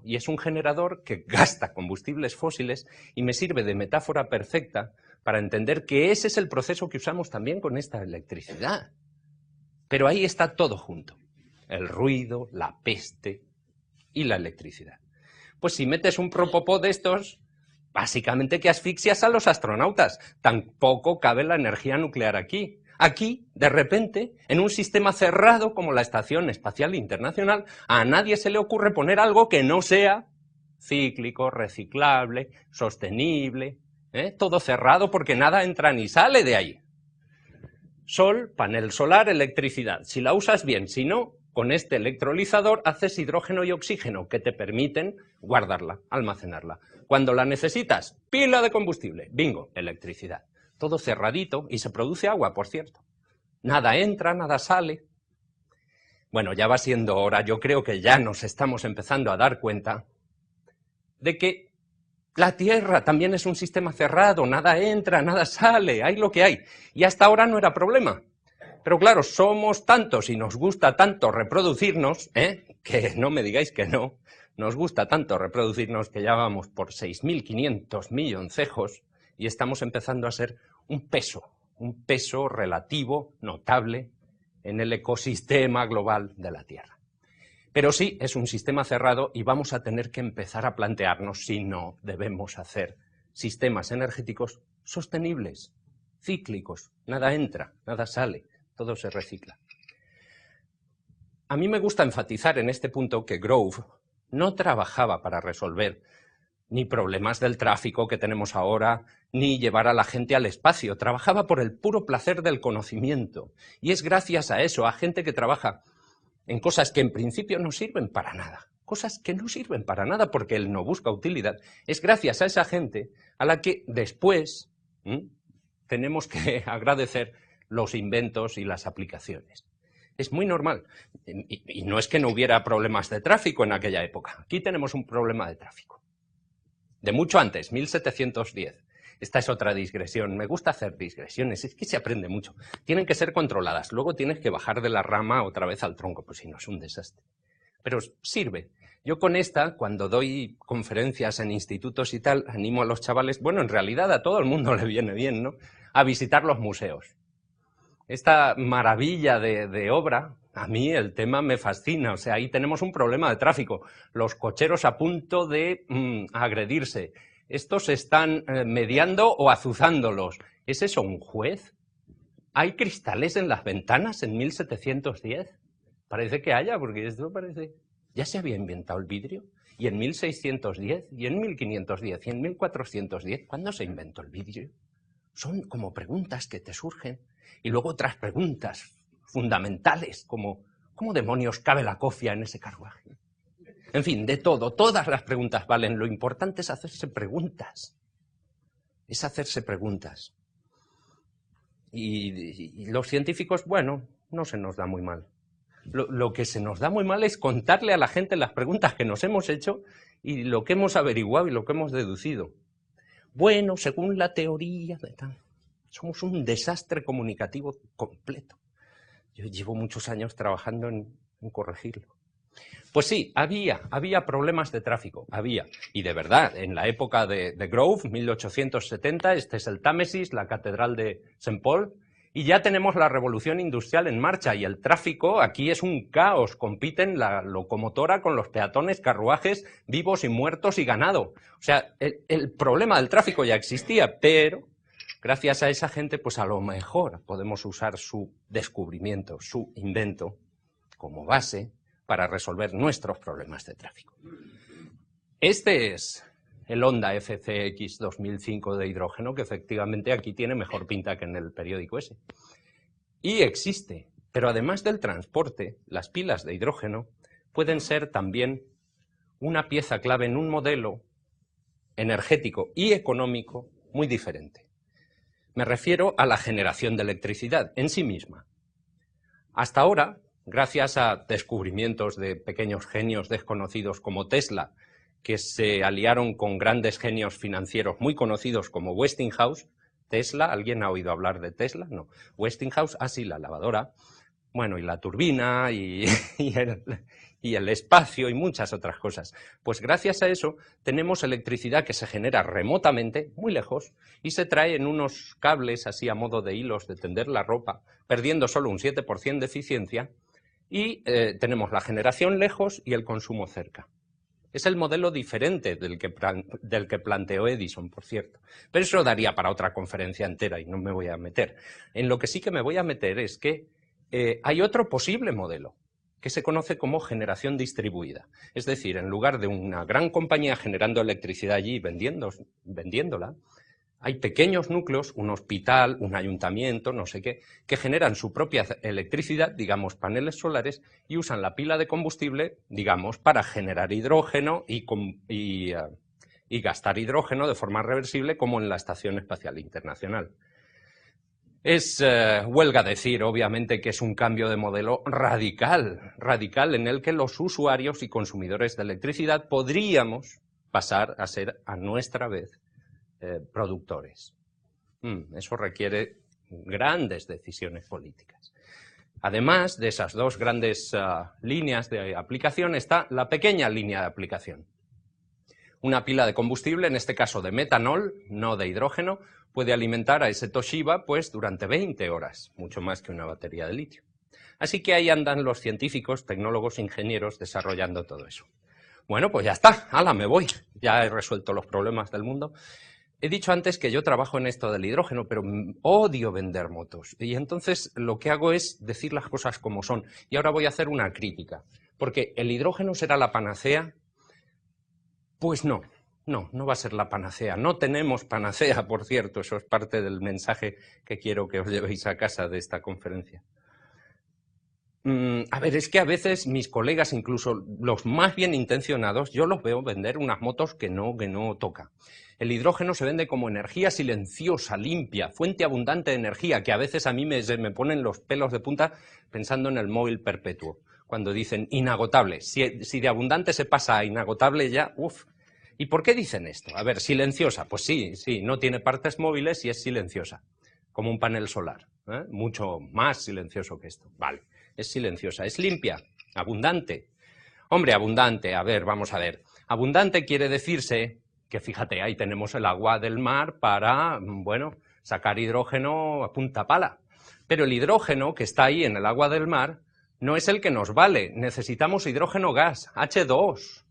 y es un generador que gasta combustibles fósiles y me sirve de metáfora perfecta para entender que ese es el proceso que usamos también con esta electricidad. Pero ahí está todo junto. El ruido, la peste y la electricidad. Pues si metes un propopó de estos, básicamente que asfixias a los astronautas. Tampoco cabe la energía nuclear aquí. Aquí, de repente, en un sistema cerrado como la Estación Espacial Internacional, a nadie se le ocurre poner algo que no sea cíclico, reciclable, sostenible, todo cerrado porque nada entra ni sale de ahí. Sol, panel solar, electricidad. Si la usas bien, si no, con este electrolizador haces hidrógeno y oxígeno que te permiten guardarla, almacenarla. Cuando la necesitas, pila de combustible, bingo, electricidad. Todo cerradito y se produce agua, por cierto. Nada entra, nada sale. Bueno, ya va siendo hora, yo creo que ya nos estamos empezando a dar cuenta de que la Tierra también es un sistema cerrado, nada entra, nada sale, hay lo que hay. Y hasta ahora no era problema. Pero claro, somos tantos y nos gusta tanto reproducirnos, que no me digáis que no, nos gusta tanto reproducirnos que ya vamos por 6.500 milloncejos y estamos empezando a ser un peso relativo, notable, en el ecosistema global de la Tierra. Pero sí, es un sistema cerrado y vamos a tener que empezar a plantearnos si no debemos hacer sistemas energéticos sostenibles, cíclicos, nada entra, nada sale, todo se recicla. A mí me gusta enfatizar en este punto que Grove no trabajaba para resolver ni problemas del tráfico que tenemos ahora, ni llevar a la gente al espacio. Trabajaba por el puro placer del conocimiento. Y es gracias a eso, a gente que trabaja en cosas que en principio no sirven para nada. Cosas que no sirven para nada porque él no busca utilidad. Es gracias a esa gente a la que después tenemos que agradecer los inventos y las aplicaciones. Es muy normal. Y no es que no hubiera problemas de tráfico en aquella época. Aquí tenemos un problema de tráfico. De mucho antes, 1710. Esta es otra digresión. Me gusta hacer digresiones, es que se aprende mucho. Tienen que ser controladas. Luego tienes que bajar de la rama otra vez al tronco, pues si no es un desastre. Pero sirve. Yo con esta, cuando doy conferencias en institutos y tal, animo a los chavales, bueno, en realidad a todo el mundo le viene bien, ¿no?, a visitar los museos. Esta maravilla de obra, a mí el tema me fascina. O sea, ahí tenemos un problema de tráfico. Los cocheros a punto de agredirse. Estos están mediando o azuzándolos. ¿Es eso un juez? ¿Hay cristales en las ventanas en 1710? Parece que haya, porque esto parece... Ya se había inventado el vidrio. Y en 1610, y en 1510, y en 1410, ¿cuándo se inventó el vidrio? Son como preguntas que te surgen. Y luego otras preguntas fundamentales, como ¿cómo demonios cabe la cofia en ese carruaje? En fin, de todo, todas las preguntas valen. Lo importante es hacerse preguntas. Es hacerse preguntas. Y los científicos, bueno, no se nos da muy mal. Lo que se nos da muy mal es contarle a la gente las preguntas que nos hemos hecho y lo que hemos averiguado y lo que hemos deducido. Bueno, según la teoría de tal, somos un desastre comunicativo completo. Yo llevo muchos años trabajando en corregirlo. Pues sí, había problemas de tráfico, había. Y de verdad, en la época de Grove, 1870, este es el Támesis, la catedral de St. Paul, y ya tenemos la revolución industrial en marcha y el tráfico aquí es un caos. Compiten la locomotora con los peatones, carruajes, vivos y muertos y ganado. O sea, el problema del tráfico ya existía, pero gracias a esa gente, pues a lo mejor podemos usar su descubrimiento, su invento como base para resolver nuestros problemas de tráfico. Este es el Honda FCX 2005 de hidrógeno, que efectivamente aquí tiene mejor pinta que en el periódico ese. Y existe, pero además del transporte, las pilas de hidrógeno pueden ser también una pieza clave en un modelo energético y económico muy diferente. Me refiero a la generación de electricidad en sí misma. Hasta ahora, gracias a descubrimientos de pequeños genios desconocidos como Tesla, que se aliaron con grandes genios financieros muy conocidos como Westinghouse. Tesla, ¿alguien ha oído hablar de Tesla? No. Westinghouse, sí, la lavadora, bueno, y la turbina, y el espacio, y muchas otras cosas. Pues gracias a eso tenemos electricidad que se genera remotamente, muy lejos, y se trae en unos cables así a modo de hilos de tender la ropa, perdiendo solo un 7% de eficiencia, y tenemos la generación lejos y el consumo cerca. Es el modelo diferente del que planteó Edison, por cierto. Pero eso daría para otra conferencia entera y no me voy a meter. En lo que sí que me voy a meter es que hay otro posible modelo que se conoce como generación distribuida. Es decir, en lugar de una gran compañía generando electricidad allí y vendiéndola, hay pequeños núcleos, un hospital, un ayuntamiento, no sé qué, que generan su propia electricidad, digamos paneles solares, y usan la pila de combustible, digamos, para generar hidrógeno y gastar hidrógeno de forma reversible, como en la Estación Espacial Internacional. Es huelga decir, obviamente, que es un cambio de modelo radical en el que los usuarios y consumidores de electricidad podríamos pasar a ser a nuestra vez productores. Eso requiere grandes decisiones políticas. Además de esas dos grandes líneas de aplicación está la pequeña línea de aplicación. Una pila de combustible, en este caso de metanol, no de hidrógeno, puede alimentar a ese Toshiba pues durante 20 horas, mucho más que una batería de litio. Así que ahí andan los científicos, tecnólogos, ingenieros desarrollando todo eso. Bueno, pues ya está, ¡hala, me voy! Ya he resuelto los problemas del mundo. He dicho antes que yo trabajo en esto del hidrógeno, pero odio vender motos. Y entonces lo que hago es decir las cosas como son. Y ahora voy a hacer una crítica. Porque ¿el hidrógeno será la panacea? Pues no va a ser la panacea. No tenemos panacea, por cierto. Eso es parte del mensaje que quiero que os llevéis a casa de esta conferencia. A ver, es que a veces mis colegas, incluso los más bien intencionados, yo los veo vender unas motos que no toca. El hidrógeno se vende como energía silenciosa, limpia, fuente abundante de energía, que a veces a mí me ponen los pelos de punta pensando en el móvil perpetuo, cuando dicen inagotable. Si de abundante se pasa a inagotable ya, uff. ¿Y por qué dicen esto? A ver, silenciosa, pues sí, no tiene partes móviles y es silenciosa, como un panel solar, ¿eh? Mucho más silencioso que esto, vale. Es silenciosa, es limpia, abundante. Hombre, abundante, a ver, vamos a ver. Abundante quiere decirse que, fíjate, ahí tenemos el agua del mar para, bueno, sacar hidrógeno a punta pala. Pero el hidrógeno que está ahí en el agua del mar no es el que nos vale. Necesitamos hidrógeno gas, H2.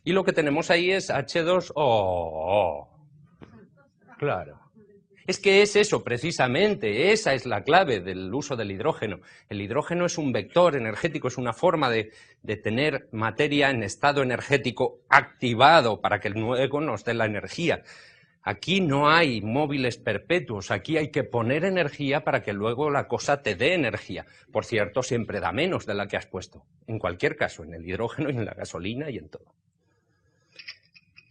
Y lo que tenemos ahí es H2O. Claro. Es que es eso, precisamente, esa es la clave del uso del hidrógeno. El hidrógeno es un vector energético, es una forma de tener materia en estado energético activado para que luego nos dé la energía. Aquí no hay móviles perpetuos, aquí hay que poner energía para que luego la cosa te dé energía. Por cierto, siempre da menos de la que has puesto, en cualquier caso, en el hidrógeno y en la gasolina y en todo.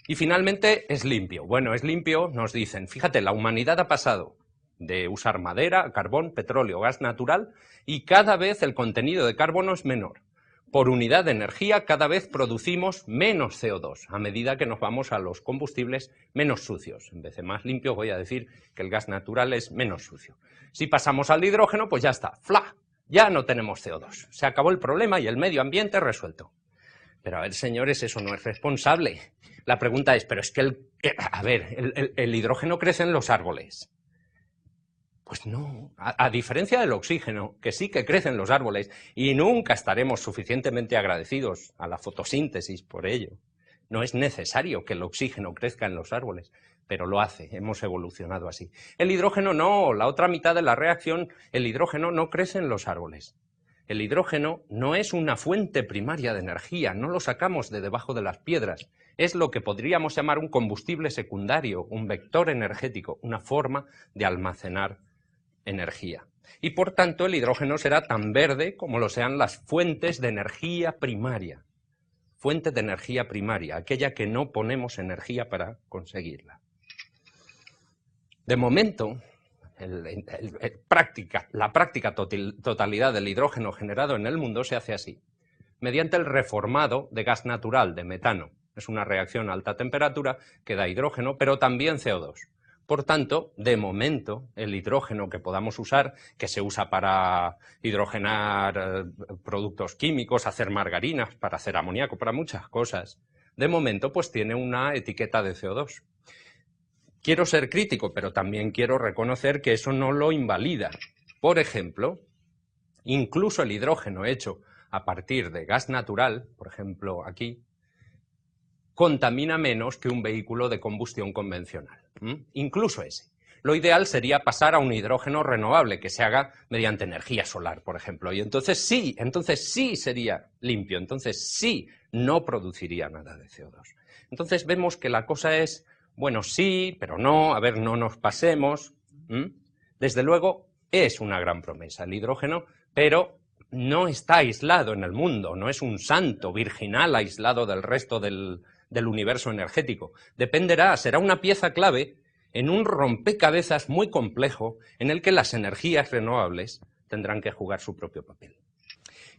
Y finalmente es limpio. Bueno, es limpio, nos dicen, fíjate, la humanidad ha pasado de usar madera, carbón, petróleo, gas natural y cada vez el contenido de carbono es menor. Por unidad de energía cada vez producimos menos CO2 a medida que nos vamos a los combustibles menos sucios. En vez de más limpios voy a decir que el gas natural es menos sucio. Si pasamos al hidrógeno, pues ya está, ¡fla! Ya no tenemos CO2. Se acabó el problema y el medio ambiente resuelto. Pero a ver, señores, eso no es responsable. La pregunta es, pero es que el hidrógeno crece en los árboles. Pues no, a diferencia del oxígeno, que sí que crece en los árboles y nunca estaremos suficientemente agradecidos a la fotosíntesis por ello. No es necesario que el oxígeno crezca en los árboles, pero lo hace, hemos evolucionado así. El hidrógeno no, la otra mitad de la reacción, el hidrógeno no crece en los árboles. El hidrógeno no es una fuente primaria de energía, no lo sacamos de debajo de las piedras. Es lo que podríamos llamar un combustible secundario, un vector energético, una forma de almacenar energía. Y por tanto el hidrógeno será tan verde como lo sean las fuentes de energía primaria. Fuente de energía primaria, aquella que no ponemos energía para conseguirla. De momento, la práctica totalidad del hidrógeno generado en el mundo se hace así, mediante el reformado de gas natural, de metano. Es una reacción a alta temperatura que da hidrógeno, pero también CO2. Por tanto, de momento, el hidrógeno que podamos usar, que se usa para hidrogenar productos químicos, hacer margarinas, para hacer amoníaco, para muchas cosas, de momento pues tiene una etiqueta de CO2. Quiero ser crítico, pero también quiero reconocer que eso no lo invalida. Por ejemplo, incluso el hidrógeno hecho a partir de gas natural, por ejemplo aquí, contamina menos que un vehículo de combustión convencional. Incluso ese. Lo ideal sería pasar a un hidrógeno renovable que se haga mediante energía solar, por ejemplo. Y entonces sí sería limpio, entonces sí no produciría nada de CO2. Entonces vemos que la cosa es, bueno, sí, pero no, a ver, no nos pasemos. Desde luego es una gran promesa el hidrógeno, pero no está aislado en el mundo, no es un santo virginal aislado del resto del universo energético. Será una pieza clave en un rompecabezas muy complejo en el que las energías renovables tendrán que jugar su propio papel.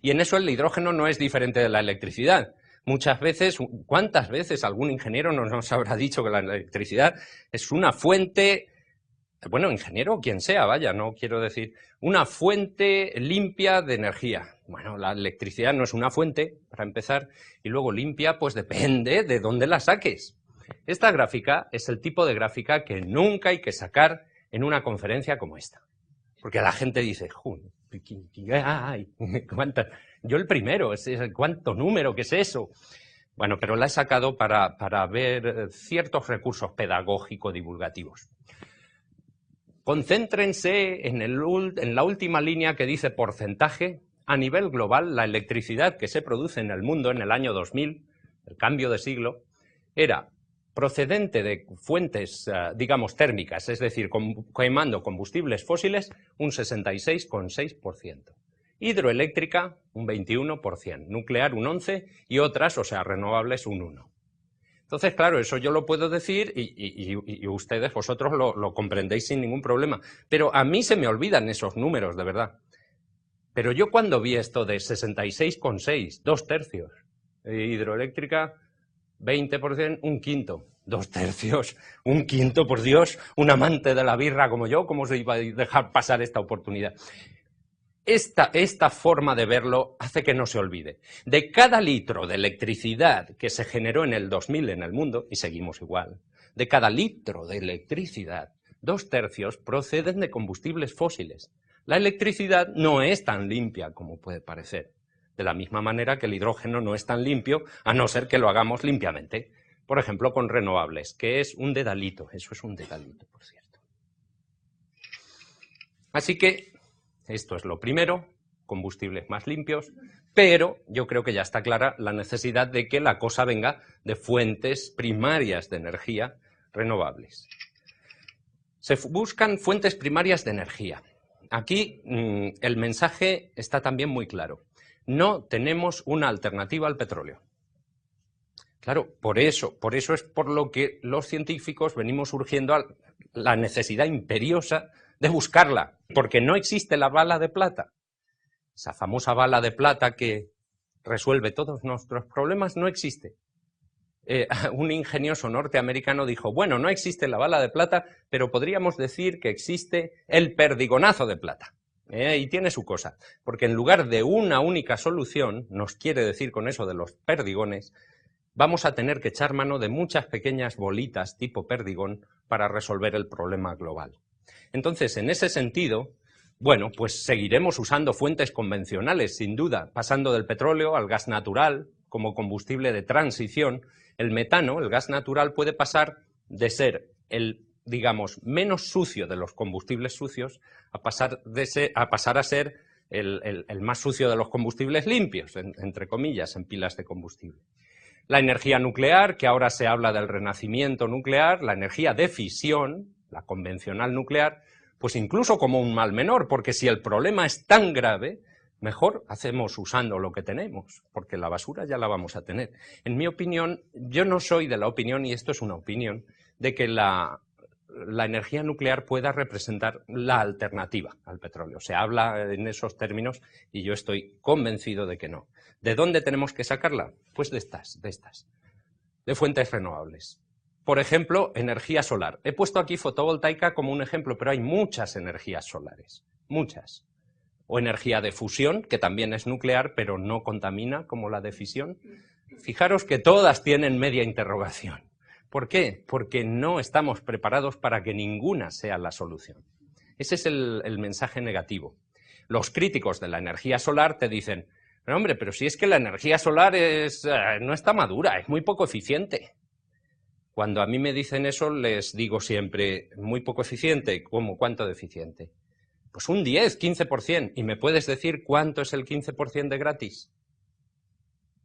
Y en eso el hidrógeno no es diferente de la electricidad. Muchas veces, ¿cuántas veces algún ingeniero nos habrá dicho que la electricidad es una fuente, bueno, ingeniero o quien sea, vaya, no quiero decir, una fuente limpia de energía? Bueno, la electricidad no es una fuente, para empezar, y luego limpia, pues depende de dónde la saques. Esta gráfica es el tipo de gráfica que nunca hay que sacar en una conferencia como esta. Porque la gente dice, ¿cuántas? Yo el primero, ¿cuánto número? ¿Qué es eso? Bueno, pero la he sacado para ver ciertos recursos pedagógico-divulgativos. Concéntrense en la última línea que dice porcentaje. A nivel global, la electricidad que se produce en el mundo en el año 2000, el cambio de siglo, era procedente de fuentes, digamos, térmicas, es decir, quemando combustibles fósiles, un 66,6%. Hidroeléctrica un 21%, nuclear un 11% y otras, o sea, renovables un 1%. Entonces, claro, eso yo lo puedo decir y ustedes, vosotros lo comprendéis sin ningún problema. Pero a mí se me olvidan esos números, de verdad. Pero yo cuando vi esto de 66,6, 2/3, hidroeléctrica 20%, un quinto, 2/3, un quinto, por Dios, un amante de la birra como yo, ¿cómo se iba a dejar pasar esta oportunidad? Esta forma de verlo hace que no se olvide. De cada litro de electricidad que se generó en el 2000 en el mundo, y seguimos igual, de cada litro de electricidad, 2/3 proceden de combustibles fósiles. La electricidad no es tan limpia como puede parecer. De la misma manera que el hidrógeno no es tan limpio, a no ser que lo hagamos limpiamente. Por ejemplo, con renovables, que es un dedalito. Eso es un dedalito, por cierto. Así que esto es lo primero, combustibles más limpios, pero yo creo que ya está clara la necesidad de que la cosa venga de fuentes primarias de energía renovables. Se buscan fuentes primarias de energía. Aquí el mensaje está también muy claro. No tenemos una alternativa al petróleo. Claro, por eso es por lo que los científicos venimos urgiendo a la necesidad imperiosa de buscarla, porque no existe la bala de plata. Esa famosa bala de plata que resuelve todos nuestros problemas no existe. Un ingenioso norteamericano dijo, bueno, no existe la bala de plata, pero podríamos decir que existe el perdigonazo de plata. Y tiene su cosa, porque en lugar de una única solución, nos quiere decir con eso de los perdigones, vamos a tener que echar mano de muchas pequeñas bolitas tipo perdigón para resolver el problema global. Entonces, en ese sentido, bueno, pues seguiremos usando fuentes convencionales, sin duda, pasando del petróleo al gas natural como combustible de transición. El metano, el gas natural, puede pasar de ser el, digamos, menos sucio de los combustibles sucios a pasar a ser el más sucio de los combustibles limpios, entre comillas, en pilas de combustible. La energía nuclear, que ahora se habla del renacimiento nuclear, la energía de fisión, la convencional nuclear, pues incluso como un mal menor, porque si el problema es tan grave, mejor hacemos usando lo que tenemos, porque la basura ya la vamos a tener. En mi opinión, yo no soy de la opinión, y esto es una opinión, de que la energía nuclear pueda representar la alternativa al petróleo. Se habla en esos términos y yo estoy convencido de que no. ¿De dónde tenemos que sacarla? Pues de fuentes renovables. Por ejemplo, energía solar. He puesto aquí fotovoltaica como un ejemplo, pero hay muchas energías solares, muchas. O energía de fusión, que también es nuclear, pero no contamina como la de fisión. Fijaros que todas tienen media interrogación. ¿Por qué? Porque no estamos preparados para que ninguna sea la solución. Ese es el mensaje negativo. Los críticos de la energía solar te dicen, no, hombre, pero si es que la energía solar no está madura, es muy poco eficiente. Cuando a mí me dicen eso, les digo siempre, muy poco eficiente, ¿cómo? ¿Cuánto de eficiente? Pues un 10, 15%. ¿Y me puedes decir cuánto es el 15% de gratis?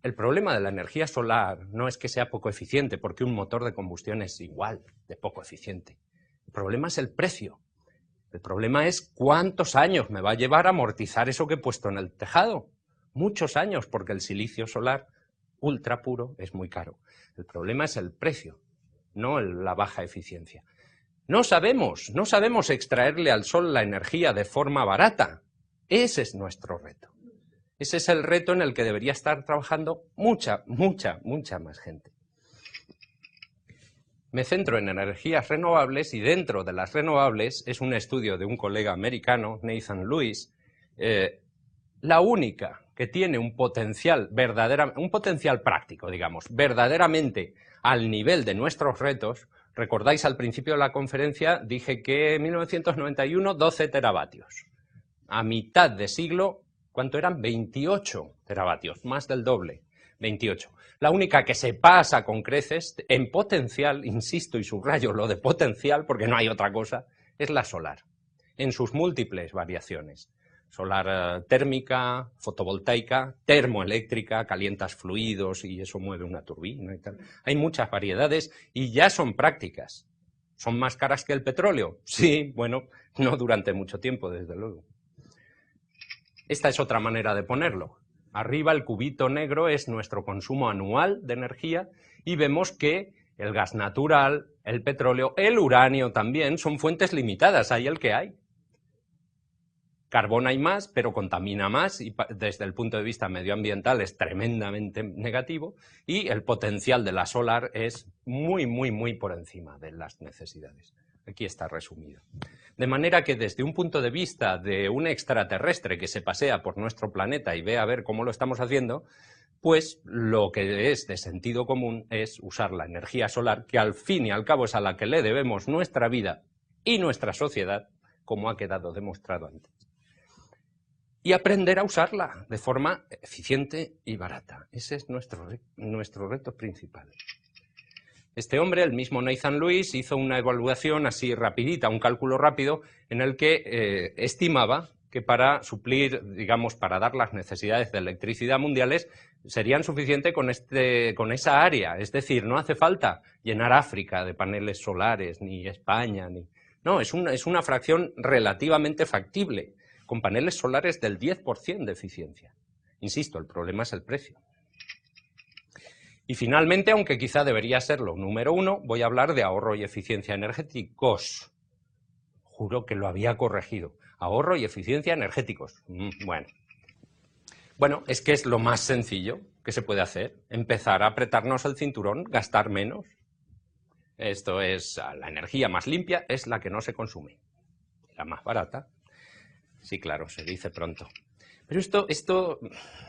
El problema de la energía solar no es que sea poco eficiente, porque un motor de combustión es igual de poco eficiente. El problema es el precio. El problema es cuántos años me va a llevar a amortizar eso que he puesto en el tejado. Muchos años, porque el silicio solar ultra puro es muy caro. El problema es el precio, no la baja eficiencia. No sabemos extraerle al sol la energía de forma barata. Ese es nuestro reto. Ese es el reto en el que debería estar trabajando mucha más gente. Me centro en energías renovables y dentro de las renovables es un estudio de un colega americano, Nathan Lewis, la única que tiene un potencial práctico, digamos, verdaderamente al nivel de nuestros retos. Recordáis al principio de la conferencia dije que en 1991 12 teravatios. A mitad de siglo, ¿cuánto eran? 28 teravatios, más del doble, 28. La única que se pasa con creces en potencial, insisto y subrayo lo de potencial porque no hay otra cosa, es la solar, en sus múltiples variaciones. Solar térmica, fotovoltaica, termoeléctrica, calientas fluidos y eso mueve una turbina y tal. Hay muchas variedades y ya son prácticas. ¿Son más caras que el petróleo? Sí, bueno, no durante mucho tiempo, desde luego. Esta es otra manera de ponerlo. Arriba el cubito negro es nuestro consumo anual de energía y vemos que el gas natural, el petróleo, el uranio también son fuentes limitadas, hay el que hay. Carbón hay más, pero contamina más y desde el punto de vista medioambiental es tremendamente negativo, y el potencial de la solar es muy por encima de las necesidades. Aquí está resumido. De manera que desde un punto de vista de un extraterrestre que se pasea por nuestro planeta y ve a ver cómo lo estamos haciendo, pues lo que es de sentido común es usar la energía solar, que al fin y al cabo es a la que le debemos nuestra vida y nuestra sociedad, como ha quedado demostrado antes, y aprender a usarla de forma eficiente y barata. Ese es nuestro reto principal. Este hombre, el mismo Nathan Lewis, hizo una evaluación así rapidita, un cálculo rápido, en el que estimaba que para suplir, digamos, para dar las necesidades de electricidad mundiales, serían suficientes con esa área. Es decir, no hace falta llenar África de paneles solares, ni España, ni... No, es una fracción relativamente factible, con paneles solares del 10% de eficiencia. Insisto, el problema es el precio. Y finalmente, aunque quizá debería serlo número uno, voy a hablar de ahorro y eficiencia energéticos. Juro que lo había corregido. Ahorro y eficiencia energéticos. Bueno, es que es lo más sencillo que se puede hacer. Empezar a apretarnos el cinturón, gastar menos. Esto es, la energía más limpia es la que no se consume. La más barata. Sí, claro, se dice pronto. Pero esto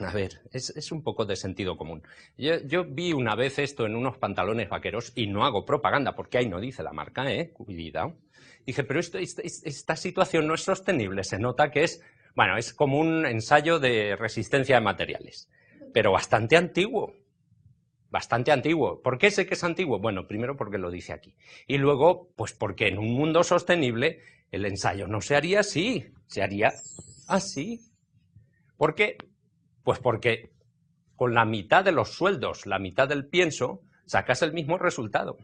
a ver, es un poco de sentido común. Yo vi una vez esto en unos pantalones vaqueros, y no hago propaganda, porque ahí no dice la marca, cuidado. Dije, pero esta situación no es sostenible, se nota que es, bueno, es como un ensayo de resistencia de materiales, pero bastante antiguo. Bastante antiguo. ¿Por qué sé que es antiguo? Bueno, primero porque lo dice aquí. Y luego, pues porque en un mundo sostenible el ensayo no se haría así, se haría así. ¿Por qué? Pues porque con la mitad de los sueldos, la mitad del pienso, sacas el mismo resultado.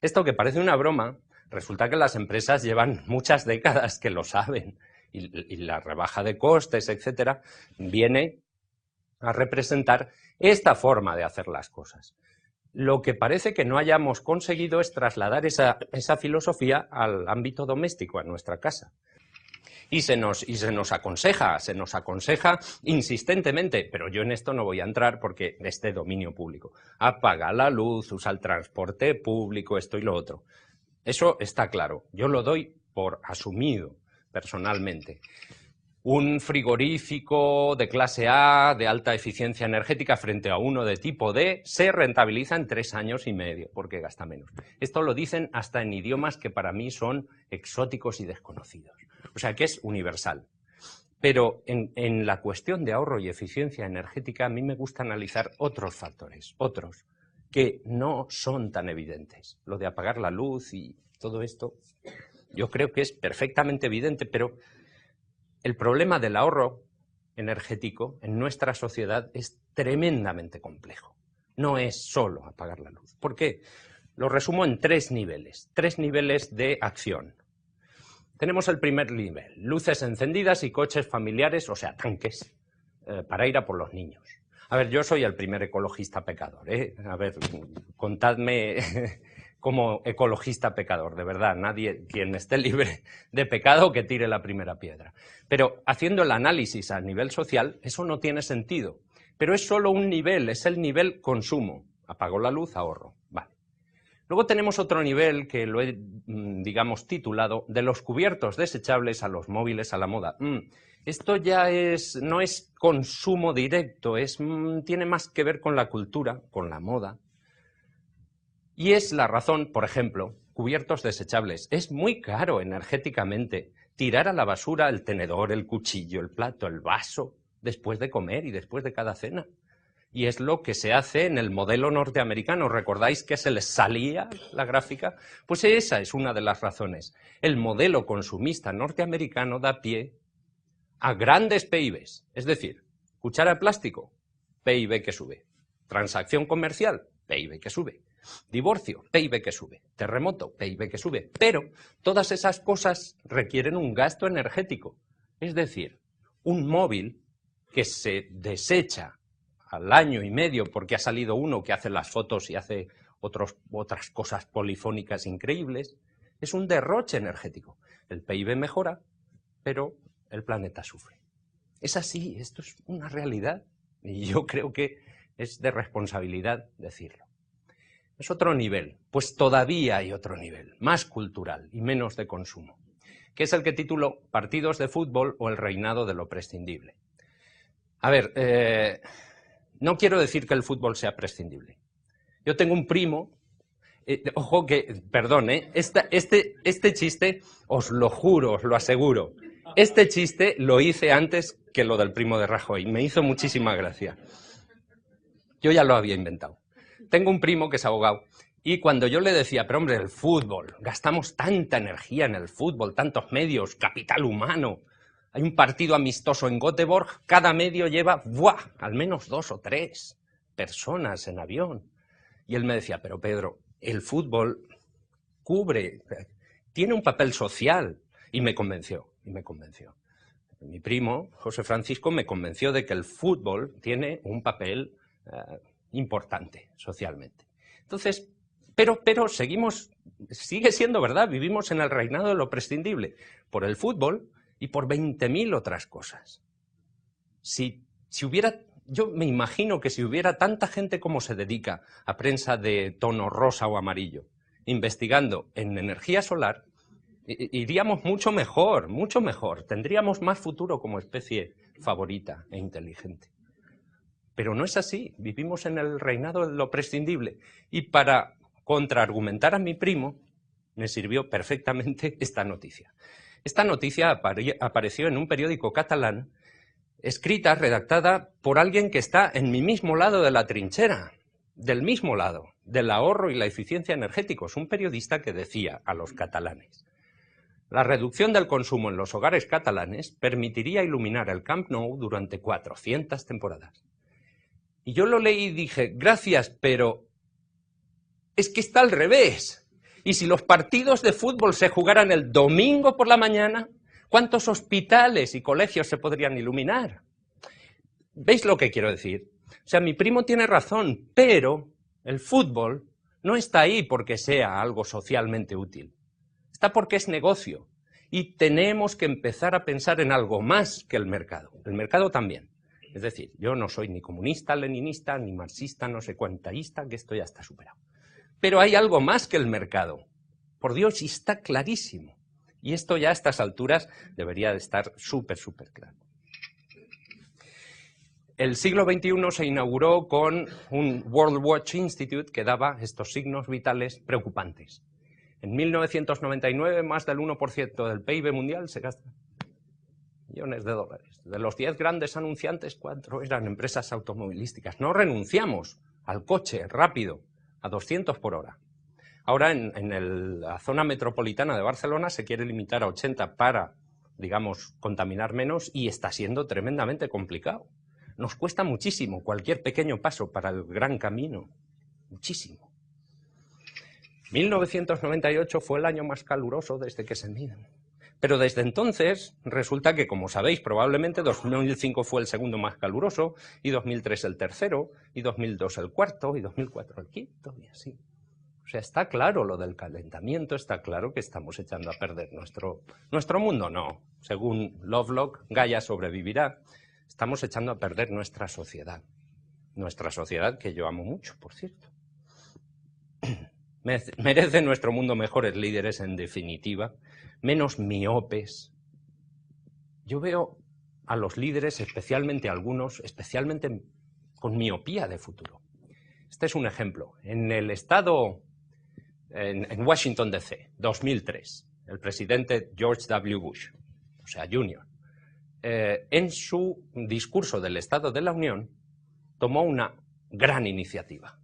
Esto, que parece una broma, resulta que las empresas llevan muchas décadas que lo saben, y la rebaja de costes, etcétera, viene a representar esta forma de hacer las cosas. Lo que parece que no hayamos conseguido es trasladar esa filosofía al ámbito doméstico, a nuestra casa. Y se nos aconseja insistentemente, pero yo en esto no voy a entrar porque es de dominio público. Apaga la luz, usa el transporte público, esto y lo otro. Eso está claro, yo lo doy por asumido personalmente. Un frigorífico de clase A, de alta eficiencia energética, frente a uno de tipo D, se rentabiliza en 3 años y medio, porque gasta menos. Esto lo dicen hasta en idiomas que para mí son exóticos y desconocidos. O sea que es universal. Pero en la cuestión de ahorro y eficiencia energética, a mí me gusta analizar otros factores, otros, que no son tan evidentes. Lo de apagar la luz y todo esto, yo creo que es perfectamente evidente, pero el problema del ahorro energético en nuestra sociedad es tremendamente complejo. No es solo apagar la luz. ¿Por qué? Lo resumo en 3 niveles de acción. Tenemos el primer nivel, luces encendidas y coches familiares, o sea, tanques, para ir a por los niños. A ver, yo soy el primer ecologista pecador, A ver, contadme como ecologista pecador, de verdad, nadie, quien esté libre de pecado, que tire la primera piedra. Pero haciendo el análisis a nivel social, eso no tiene sentido. Pero es solo un nivel, es el nivel consumo. Apago la luz, ahorro. Vale. Luego tenemos otro nivel que lo he, digamos, titulado de los cubiertos desechables a los móviles a la moda. Esto ya no es consumo directo, tiene más que ver con la cultura, con la moda. Y es la razón, por ejemplo, cubiertos desechables. Es muy caro energéticamente tirar a la basura el tenedor, el cuchillo, el plato, el vaso, después de comer y después de cada cena. Y es lo que se hace en el modelo norteamericano. ¿Recordáis que se les salía la gráfica? Pues esa es una de las razones. El modelo consumista norteamericano da pie a grandes PIBs. Es decir, cuchara de plástico, PIB que sube. Transacción comercial, PIB que sube. Divorcio, PIB que sube. Terremoto, PIB que sube. Pero todas esas cosas requieren un gasto energético. Es decir, un móvil que se desecha al año y medio porque ha salido uno que hace las fotos y hace otras cosas polifónicas increíbles, es un derroche energético. El PIB mejora, pero el planeta sufre. Es así, esto es una realidad y yo creo que es de responsabilidad decirlo. Es otro nivel, pues todavía hay otro nivel, más cultural y menos de consumo, que es el que titulo Partidos de fútbol o el reinado de lo prescindible. A ver, no quiero decir que el fútbol sea prescindible. Yo tengo un primo, ojo que, perdón, este chiste, os lo juro, os lo aseguro, este chiste lo hice antes que lo del primo de Rajoy, me hizo muchísima gracia. Yo ya lo había inventado. Tengo un primo que es abogado y cuando yo le decía, pero hombre, el fútbol, gastamos tanta energía en el fútbol, tantos medios, capital humano, hay un partido amistoso en Göteborg, cada medio lleva, ¡buah!, al menos 2 o 3 personas en avión. Y él me decía, pero Pedro, el fútbol tiene un papel social. Y me convenció. Mi primo, José Francisco, me convenció de que el fútbol tiene un papel importante socialmente. Entonces, pero sigue siendo verdad, vivimos en el reinado de lo prescindible, por el fútbol y por 20.000 otras cosas. Si hubiera, yo me imagino que si hubiera tanta gente como se dedica a prensa de tono rosa o amarillo, investigando en energía solar, iríamos mucho mejor, tendríamos más futuro como especie favorita e inteligente. Pero no es así, vivimos en el reinado de lo prescindible. Y para contraargumentar a mi primo, me sirvió perfectamente esta noticia. Esta noticia apareció en un periódico catalán, escrita, redactada por alguien que está en mi mismo lado de la trinchera, del mismo lado, del ahorro y la eficiencia energéticos. Un periodista que decía a los catalanes: la reducción del consumo en los hogares catalanes permitiría iluminar el Camp Nou durante 400 temporadas. Y yo lo leí y dije, gracias, pero es que está al revés. Y si los partidos de fútbol se jugaran el domingo por la mañana, ¿cuántos hospitales y colegios se podrían iluminar? ¿Veis lo que quiero decir? O sea, mi primo tiene razón, pero el fútbol no está ahí porque sea algo socialmente útil. Está porque es negocio. Y tenemos que empezar a pensar en algo más que el mercado. El mercado también. Es decir, yo no soy ni comunista, leninista, ni marxista, no sé cuantaísta, que esto ya está superado. Pero hay algo más que el mercado. Por Dios, y está clarísimo. Y esto ya a estas alturas debería de estar súper claro. El siglo XXI se inauguró con un World Watch Institute que daba estos signos vitales preocupantes. En 1999, más del 1% del PIB mundial se gasta millones de dólares. De los 10 grandes anunciantes, 4 eran empresas automovilísticas. No renunciamos al coche rápido a 200 por hora. Ahora en la zona metropolitana de Barcelona se quiere limitar a 80 para, digamos, contaminar menos y está siendo tremendamente complicado. Nos cuesta muchísimo cualquier pequeño paso para el gran camino. Muchísimo. 1998 fue el año más caluroso desde que se miden. Pero desde entonces resulta que, como sabéis, probablemente 2005 fue el segundo más caluroso, y 2003 el tercero, y 2002 el cuarto, y 2004 el quinto, y así. O sea, está claro lo del calentamiento, está claro que estamos echando a perder nuestro mundo. No, según Lovelock, Gaia sobrevivirá. Estamos echando a perder nuestra sociedad. Nuestra sociedad, que yo amo mucho, por cierto. Merece nuestro mundo mejores líderes, en definitiva, menos miopes. Yo veo a los líderes, especialmente algunos, especialmente con miopía de futuro. Este es un ejemplo. En el estado, en Washington DC, 2003, el presidente George W. Bush, o sea, Jr., en su discurso del Estado de la Unión, tomó una gran iniciativa.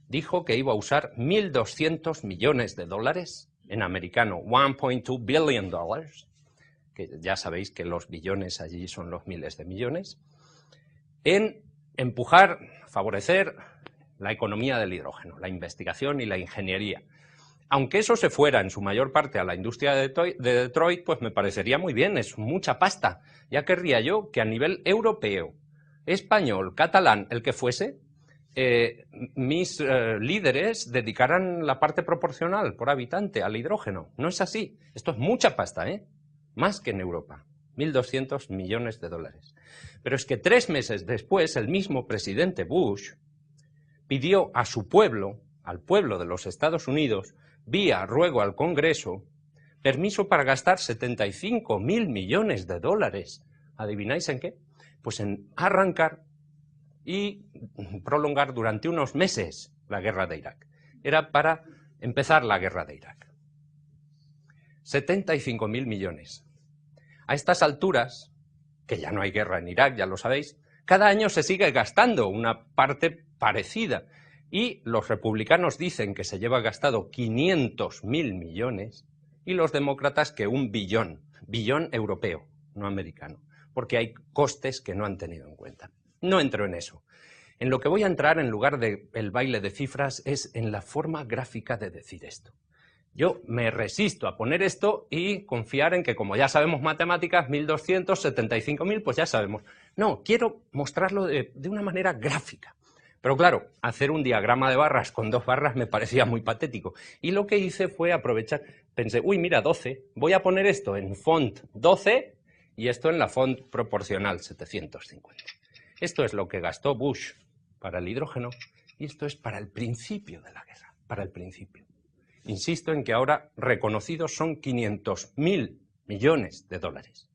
Dijo que iba a usar 1.200 millones de dólares, en americano 1.2 billion dollars, que ya sabéis que los billones allí son los miles de millones, en empujar, favorecer la economía del hidrógeno, la investigación y la ingeniería. Aunque eso se fuera en su mayor parte a la industria de Detroit, pues me parecería muy bien, es mucha pasta. Ya querría yo que a nivel europeo, español, catalán, el que fuese, mis líderes dedicaran la parte proporcional por habitante al hidrógeno. No es así. Esto es mucha pasta, ¿eh? Más que en Europa. 1.200 millones de dólares. Pero es que 3 meses después, el mismo presidente Bush pidió a su pueblo, al pueblo de los Estados Unidos, vía ruego al Congreso, permiso para gastar 75.000 millones de dólares. ¿Adivináis en qué? Pues en arrancar y prolongar durante unos meses la guerra de Irak. Era para empezar la guerra de Irak. 75.000 millones. A estas alturas, que ya no hay guerra en Irak, ya lo sabéis, cada año se sigue gastando una parte parecida. Y los republicanos dicen que se lleva gastado 500.000 millones y los demócratas que 1 billón, billón europeo, no americano, porque hay costes que no han tenido en cuenta. No entro en eso. En lo que voy a entrar, en lugar del baile de cifras, es en la forma gráfica de decir esto. Yo me resisto a poner esto y confiar en que, como ya sabemos matemáticas, 1.275.000, pues ya sabemos. No, quiero mostrarlo de una manera gráfica. Pero claro, hacer un diagrama de barras con 2 barras me parecía muy patético. Y lo que hice fue aprovechar, pensé, uy, mira, 12, voy a poner esto en font 12 y esto en la font proporcional 750. Esto es lo que gastó Bush para el hidrógeno y esto es para el principio de la guerra, para el principio. Insisto en que ahora reconocidos son 500.000 millones de dólares.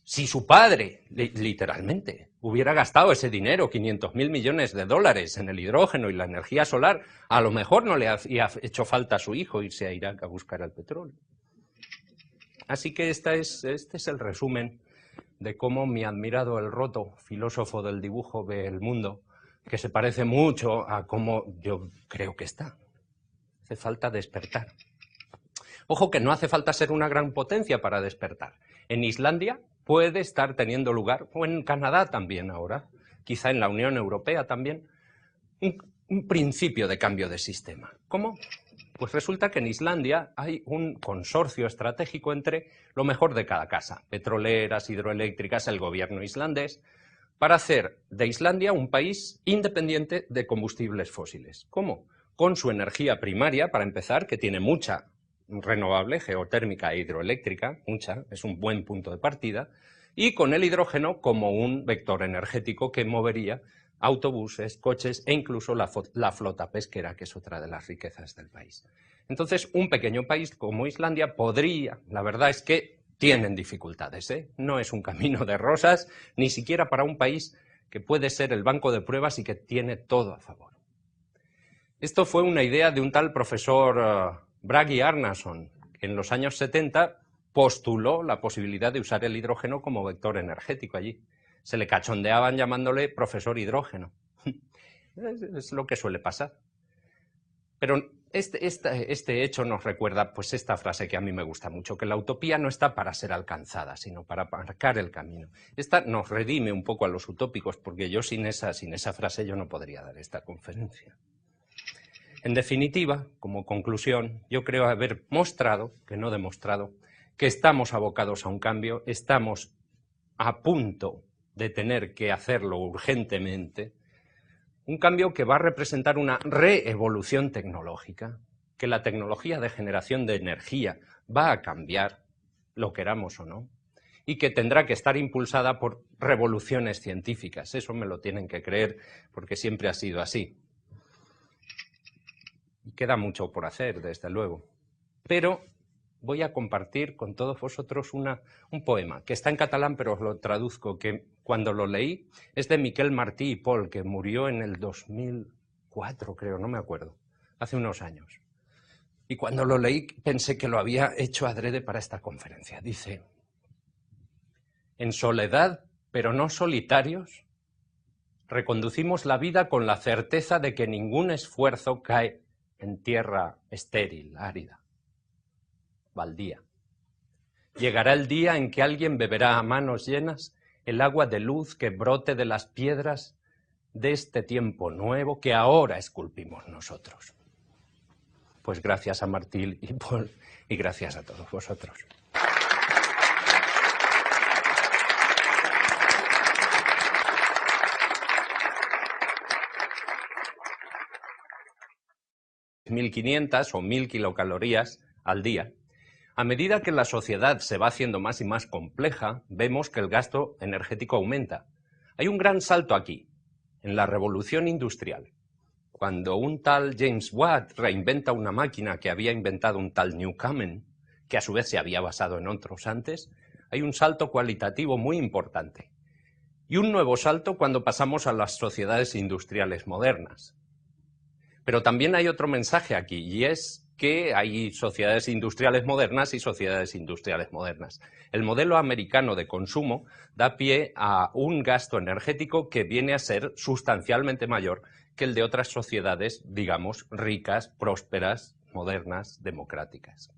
Si su padre, literalmente, hubiera gastado ese dinero, 500.000 millones de dólares, en el hidrógeno y la energía solar, a lo mejor no le había hecho falta a su hijo irse a Irak a buscar el petróleo. Así que este es el resumen de cómo mi admirado El Roto, filósofo del dibujo, ve el mundo, que se parece mucho a cómo yo creo que está. Hace falta despertar. Ojo que no hace falta ser una gran potencia para despertar. En Islandia puede estar teniendo lugar, o en Canadá también ahora, quizá en la Unión Europea también, un principio de cambio de sistema. ¿Cómo? Pues resulta que en Islandia hay un consorcio estratégico entre lo mejor de cada casa, petroleras, hidroeléctricas, el gobierno islandés, para hacer de Islandia un país independiente de combustibles fósiles. ¿Cómo? Con su energía primaria, para empezar, que tiene mucha renovable, geotérmica e hidroeléctrica, mucha, es un buen punto de partida, y con el hidrógeno como un vector energético que movería autobuses, coches e incluso la flota pesquera, que es otra de las riquezas del país. Entonces, un pequeño país como Islandia podría, la verdad es que tienen dificultades, ¿eh? No es un camino de rosas, ni siquiera para un país que puede ser el banco de pruebas y que tiene todo a favor. Esto fue una idea de un tal profesor Bragi Arnason, que en los años 70 postuló la posibilidad de usar el hidrógeno como vector energético allí. Se le cachondeaban llamándole profesor hidrógeno. Es lo que suele pasar. Pero este hecho nos recuerda pues esta frase que a mí me gusta mucho, que la utopía no está para ser alcanzada, sino para marcar el camino. Esta nos redime un poco a los utópicos, porque yo sin esa frase yo no podría dar esta conferencia. En definitiva, como conclusión, yo creo haber mostrado, que no demostrado, que estamos abocados a un cambio, estamos a punto de tener que hacerlo urgentemente, un cambio que va a representar una reevolución tecnológica, que la tecnología de generación de energía va a cambiar, lo queramos o no, y que tendrá que estar impulsada por revoluciones científicas. Eso me lo tienen que creer, porque siempre ha sido así. Y queda mucho por hacer, desde luego. Pero voy a compartir con todos vosotros un poema, que está en catalán, pero os lo traduzco, que cuando lo leí es de Miquel Martí i Pol, que murió en el 2004, creo, no me acuerdo, hace unos años. Y cuando lo leí pensé que lo había hecho adrede para esta conferencia. Dice: en soledad, pero no solitarios, reconducimos la vida con la certeza de que ningún esfuerzo cae en tierra estéril, árida, baldía. Llegará el día en que alguien beberá a manos llenas el agua de luz que brote de las piedras de este tiempo nuevo que ahora esculpimos nosotros. pues gracias a Martí y gracias a todos vosotros. ...1.500 o 1.000 kilocalorías al día. A medida que la sociedad se va haciendo más y más compleja, vemos que el gasto energético aumenta. Hay un gran salto aquí, en la revolución industrial. Cuando un tal James Watt reinventa una máquina que había inventado un tal Newcomen, que a su vez se había basado en otros antes, hay un salto cualitativo muy importante. Y un nuevo salto cuando pasamos a las sociedades industriales modernas. Pero también hay otro mensaje aquí, y es que hay sociedades industriales modernas y sociedades industriales modernas. El modelo americano de consumo da pie a un gasto energético que viene a ser sustancialmente mayor que el de otras sociedades, digamos, ricas, prósperas, modernas, democráticas.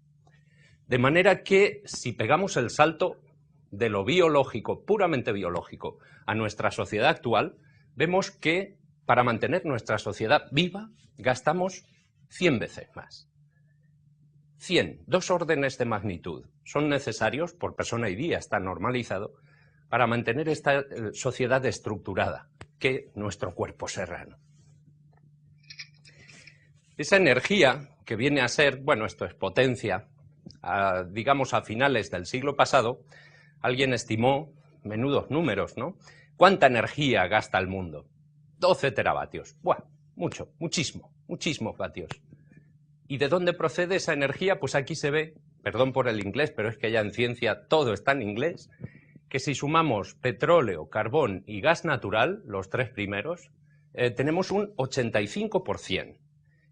De manera que si pegamos el salto de lo biológico, puramente biológico, a nuestra sociedad actual, vemos que para mantener nuestra sociedad viva gastamos 100 veces más. 100, 2 órdenes de magnitud, son necesarios por persona y día, está normalizado, para mantener esta sociedad estructurada, que nuestro cuerpo serrano. Esa energía que viene a ser, bueno, esto es potencia, digamos a finales del siglo pasado, alguien estimó, menudos números, ¿no? ¿Cuánta energía gasta el mundo? 12 teravatios. ¡Buah! Mucho, muchísimos vatios. ¿Y de dónde procede esa energía? Pues aquí se ve, perdón por el inglés, pero es que ya en ciencia todo está en inglés, que si sumamos petróleo, carbón y gas natural, los tres primeros, tenemos un 85%.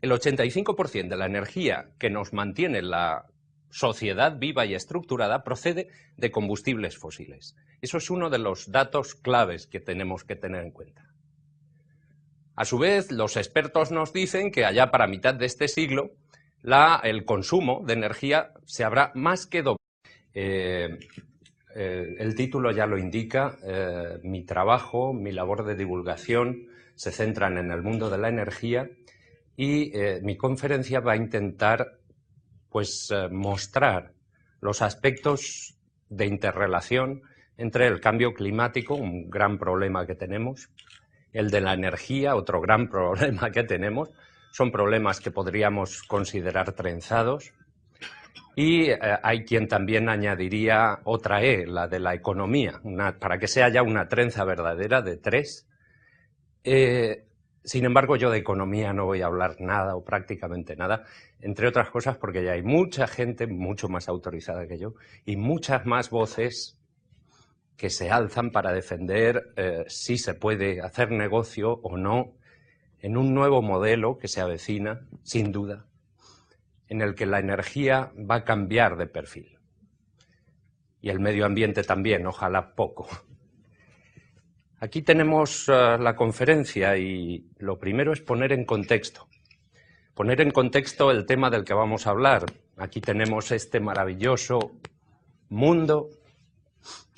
El 85% de la energía que nos mantiene la sociedad viva y estructurada procede de combustibles fósiles. Eso es uno de los datos claves que tenemos que tener en cuenta. A su vez, los expertos nos dicen que allá para mitad de este siglo el consumo de energía se habrá más que doblado. El título ya lo indica, mi trabajo, mi labor de divulgación se centran en el mundo de la energía y mi conferencia va a intentar mostrar los aspectos de interrelación entre el cambio climático, un gran problema que tenemos, el de la energía, otro gran problema que tenemos, son problemas que podríamos considerar trenzados, y hay quien también añadiría otra E, la de la economía, para que sea ya una trenza verdadera de 3. Sin embargo, yo de economía no voy a hablar nada o prácticamente nada, entre otras cosas porque ya hay mucha gente mucho más autorizada que yo y muchas más voces que se alzan para defender si se puede hacer negocio o no en un nuevo modelo que se avecina, sin duda, en el que la energía va a cambiar de perfil. Y el medio ambiente también, ojalá poco. Aquí tenemos la conferencia y lo primero es poner en contexto. Poner en contexto el tema del que vamos a hablar. Aquí tenemos este maravilloso mundo,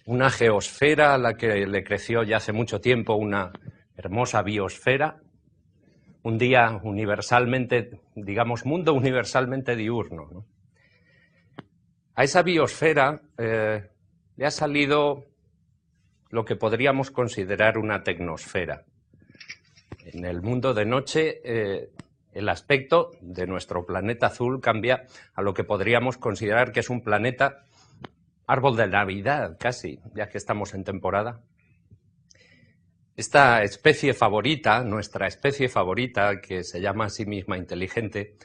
una geosfera a la que le creció ya hace mucho tiempo una hermosa biosfera, un día universalmente, digamos, mundo universalmente diurno, ¿no? A esa biosfera le ha salido lo que podríamos considerar una tecnosfera. En el mundo de noche, el aspecto de nuestro planeta azul cambia a lo que podríamos considerar que es un planeta árbol de Navidad, casi, ya que estamos en temporada. Esta especie favorita, nuestra especie favorita, que se llama a sí misma inteligente,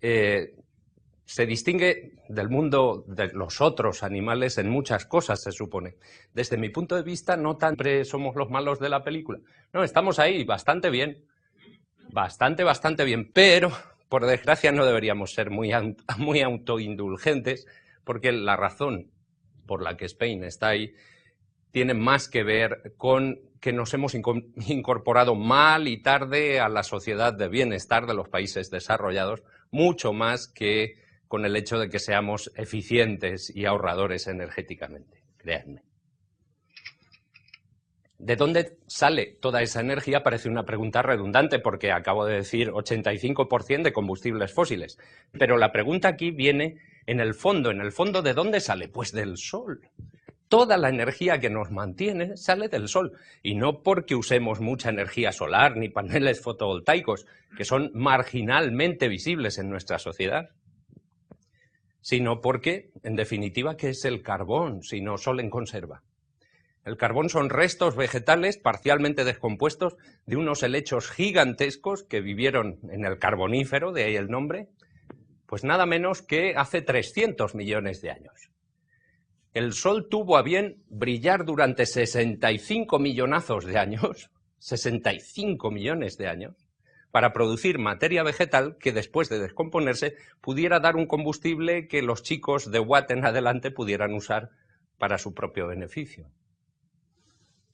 se distingue del mundo de los otros animales en muchas cosas, se supone. Desde mi punto de vista, no tan siempre somos los malos de la película. No, estamos ahí bastante bien, bastante bien, pero por desgracia no deberíamos ser muy autoindulgentes, porque la razón por la que Spain está ahí tiene más que ver con que nos hemos incorporado mal y tarde a la sociedad de bienestar de los países desarrollados, mucho más que con el hecho de que seamos eficientes y ahorradores energéticamente, créanme. ¿De dónde sale toda esa energía? Parece una pregunta redundante porque acabo de decir 85% de combustibles fósiles. Pero la pregunta aquí viene en el fondo. ¿En el fondo de dónde sale? Pues del Sol. Toda la energía que nos mantiene sale del Sol. Y no porque usemos mucha energía solar ni paneles fotovoltaicos, que son marginalmente visibles en nuestra sociedad, sino porque, en definitiva, ¿qué es el carbón sino Sol en conserva? El carbón son restos vegetales parcialmente descompuestos de unos helechos gigantescos que vivieron en el Carbonífero, de ahí el nombre, pues nada menos que hace 300 millones de años. El Sol tuvo a bien brillar durante 65 millonazos de años, 65 millones de años, para producir materia vegetal que después de descomponerse pudiera dar un combustible que los chicos de Watt en adelante pudieran usar para su propio beneficio.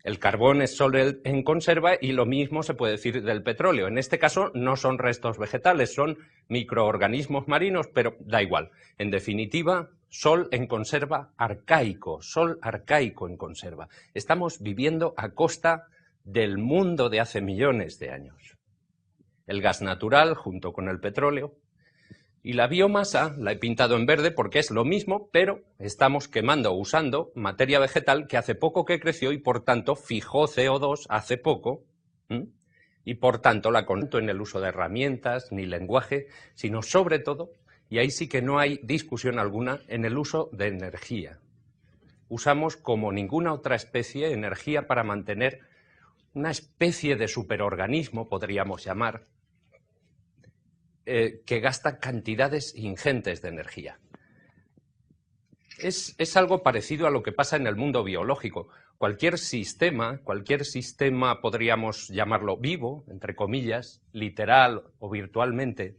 El carbón es Sol en conserva y lo mismo se puede decir del petróleo. En este caso no son restos vegetales, son microorganismos marinos, pero da igual. En definitiva, Sol en conserva arcaico, Sol arcaico en conserva. Estamos viviendo a costa del mundo de hace millones de años. El gas natural junto con el petróleo. Y la biomasa la he pintado en verde porque es lo mismo, pero estamos quemando, usando materia vegetal que hace poco que creció y por tanto fijó CO2 hace poco, y por tanto la conto en el uso de herramientas ni lenguaje, sino sobre todo, y ahí sí que no hay discusión alguna, en el uso de energía. Usamos como ninguna otra especie energía para mantener una especie de superorganismo, podríamos llamar, que gasta cantidades ingentes de energía. Es algo parecido a lo que pasa en el mundo biológico. Cualquier sistema podríamos llamarlo vivo, entre comillas, literal o virtualmente,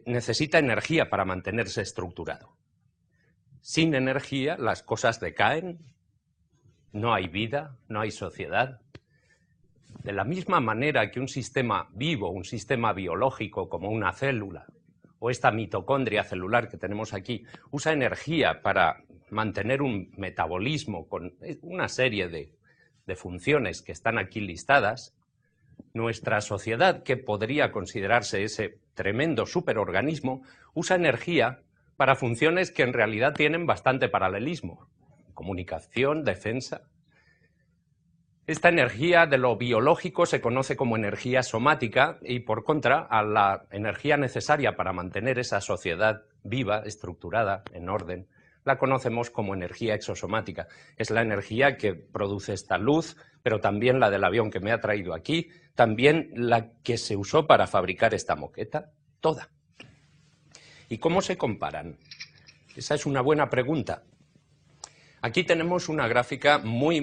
necesita energía para mantenerse estructurado. Sin energía las cosas decaen, no hay vida, no hay sociedad. De la misma manera que un sistema vivo, un sistema biológico como una célula o esta mitocondria celular que tenemos aquí, usa energía para mantener un metabolismo con una serie de funciones que están aquí listadas, nuestra sociedad, que podría considerarse ese tremendo superorganismo, usa energía para funciones que en realidad tienen bastante paralelismo: comunicación, defensa. Esta energía de lo biológico se conoce como energía somática y, por contra, a la energía necesaria para mantener esa sociedad viva, estructurada, en orden, la conocemos como energía exosomática. Es la energía que produce esta luz, pero también la del avión que me ha traído aquí, también la que se usó para fabricar esta moqueta, toda. ¿Y cómo se comparan? Esa es una buena pregunta. Aquí tenemos una gráfica muy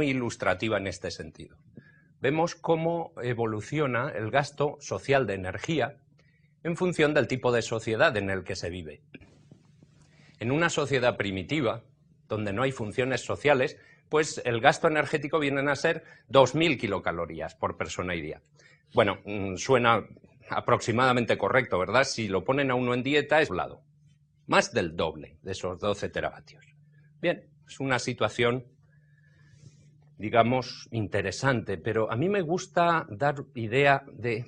ilustrativa en este sentido. Vemos cómo evoluciona el gasto social de energía en función del tipo de sociedad en el que se vive. En una sociedad primitiva, donde no hay funciones sociales, pues el gasto energético vienen a ser 2.000 kilocalorías por persona y día. Bueno, suena aproximadamente correcto, ¿verdad? Si lo ponen a uno en dieta es doblado, más del doble de esos 12 teravatios. Bien. Es una situación, digamos, interesante, pero a mí me gusta dar idea de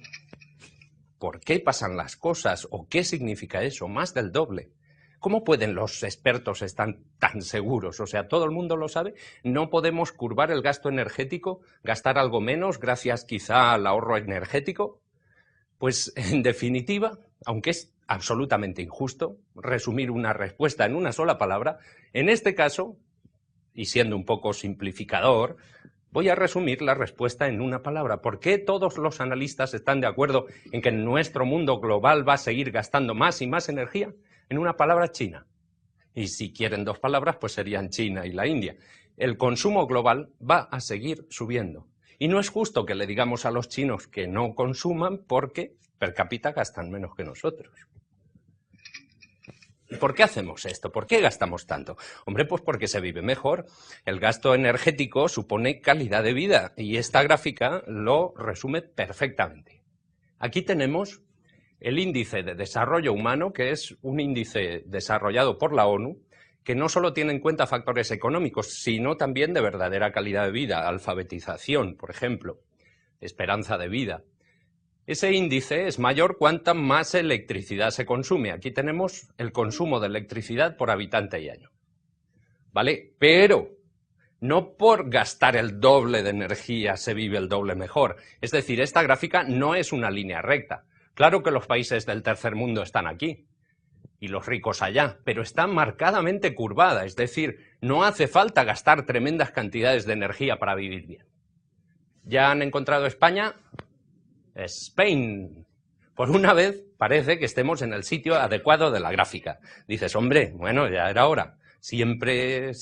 por qué pasan las cosas o qué significa eso, más del doble. ¿Cómo pueden los expertos estar tan seguros? O sea, ¿todo el mundo lo sabe? ¿No podemos curvar el gasto energético, gastar algo menos gracias quizá al ahorro energético? Pues, en definitiva, aunque es absolutamente injusto resumir una respuesta en una sola palabra, en este caso, y siendo un poco simplificador, voy a resumir la respuesta en una palabra. ¿Por qué todos los analistas están de acuerdo en que nuestro mundo global va a seguir gastando más y más energía? En una palabra: China. Y si quieren dos palabras, pues serían China y la India. El consumo global va a seguir subiendo. Y no es justo que le digamos a los chinos que no consuman porque per cápita gastan menos que nosotros. ¿Por qué hacemos esto? ¿Por qué gastamos tanto? Hombre, pues porque se vive mejor. El gasto energético supone calidad de vida y esta gráfica lo resume perfectamente. Aquí tenemos el índice de desarrollo humano, que es un índice desarrollado por la ONU, que no solo tiene en cuenta factores económicos, sino también de verdadera calidad de vida, alfabetización, por ejemplo, esperanza de vida. Ese índice es mayor cuanta más electricidad se consume. Aquí tenemos el consumo de electricidad por habitante y año, ¿vale? Pero no por gastar el doble de energía se vive el doble mejor. Es decir, esta gráfica no es una línea recta. Claro que los países del tercer mundo están aquí y los ricos allá, pero está marcadamente curvada. Es decir, no hace falta gastar tremendas cantidades de energía para vivir bien. ¿Ya han encontrado España? Spain. Por una vez parece que estemos en el sitio adecuado de la gráfica. Dices, hombre, bueno, ya era hora. Siempre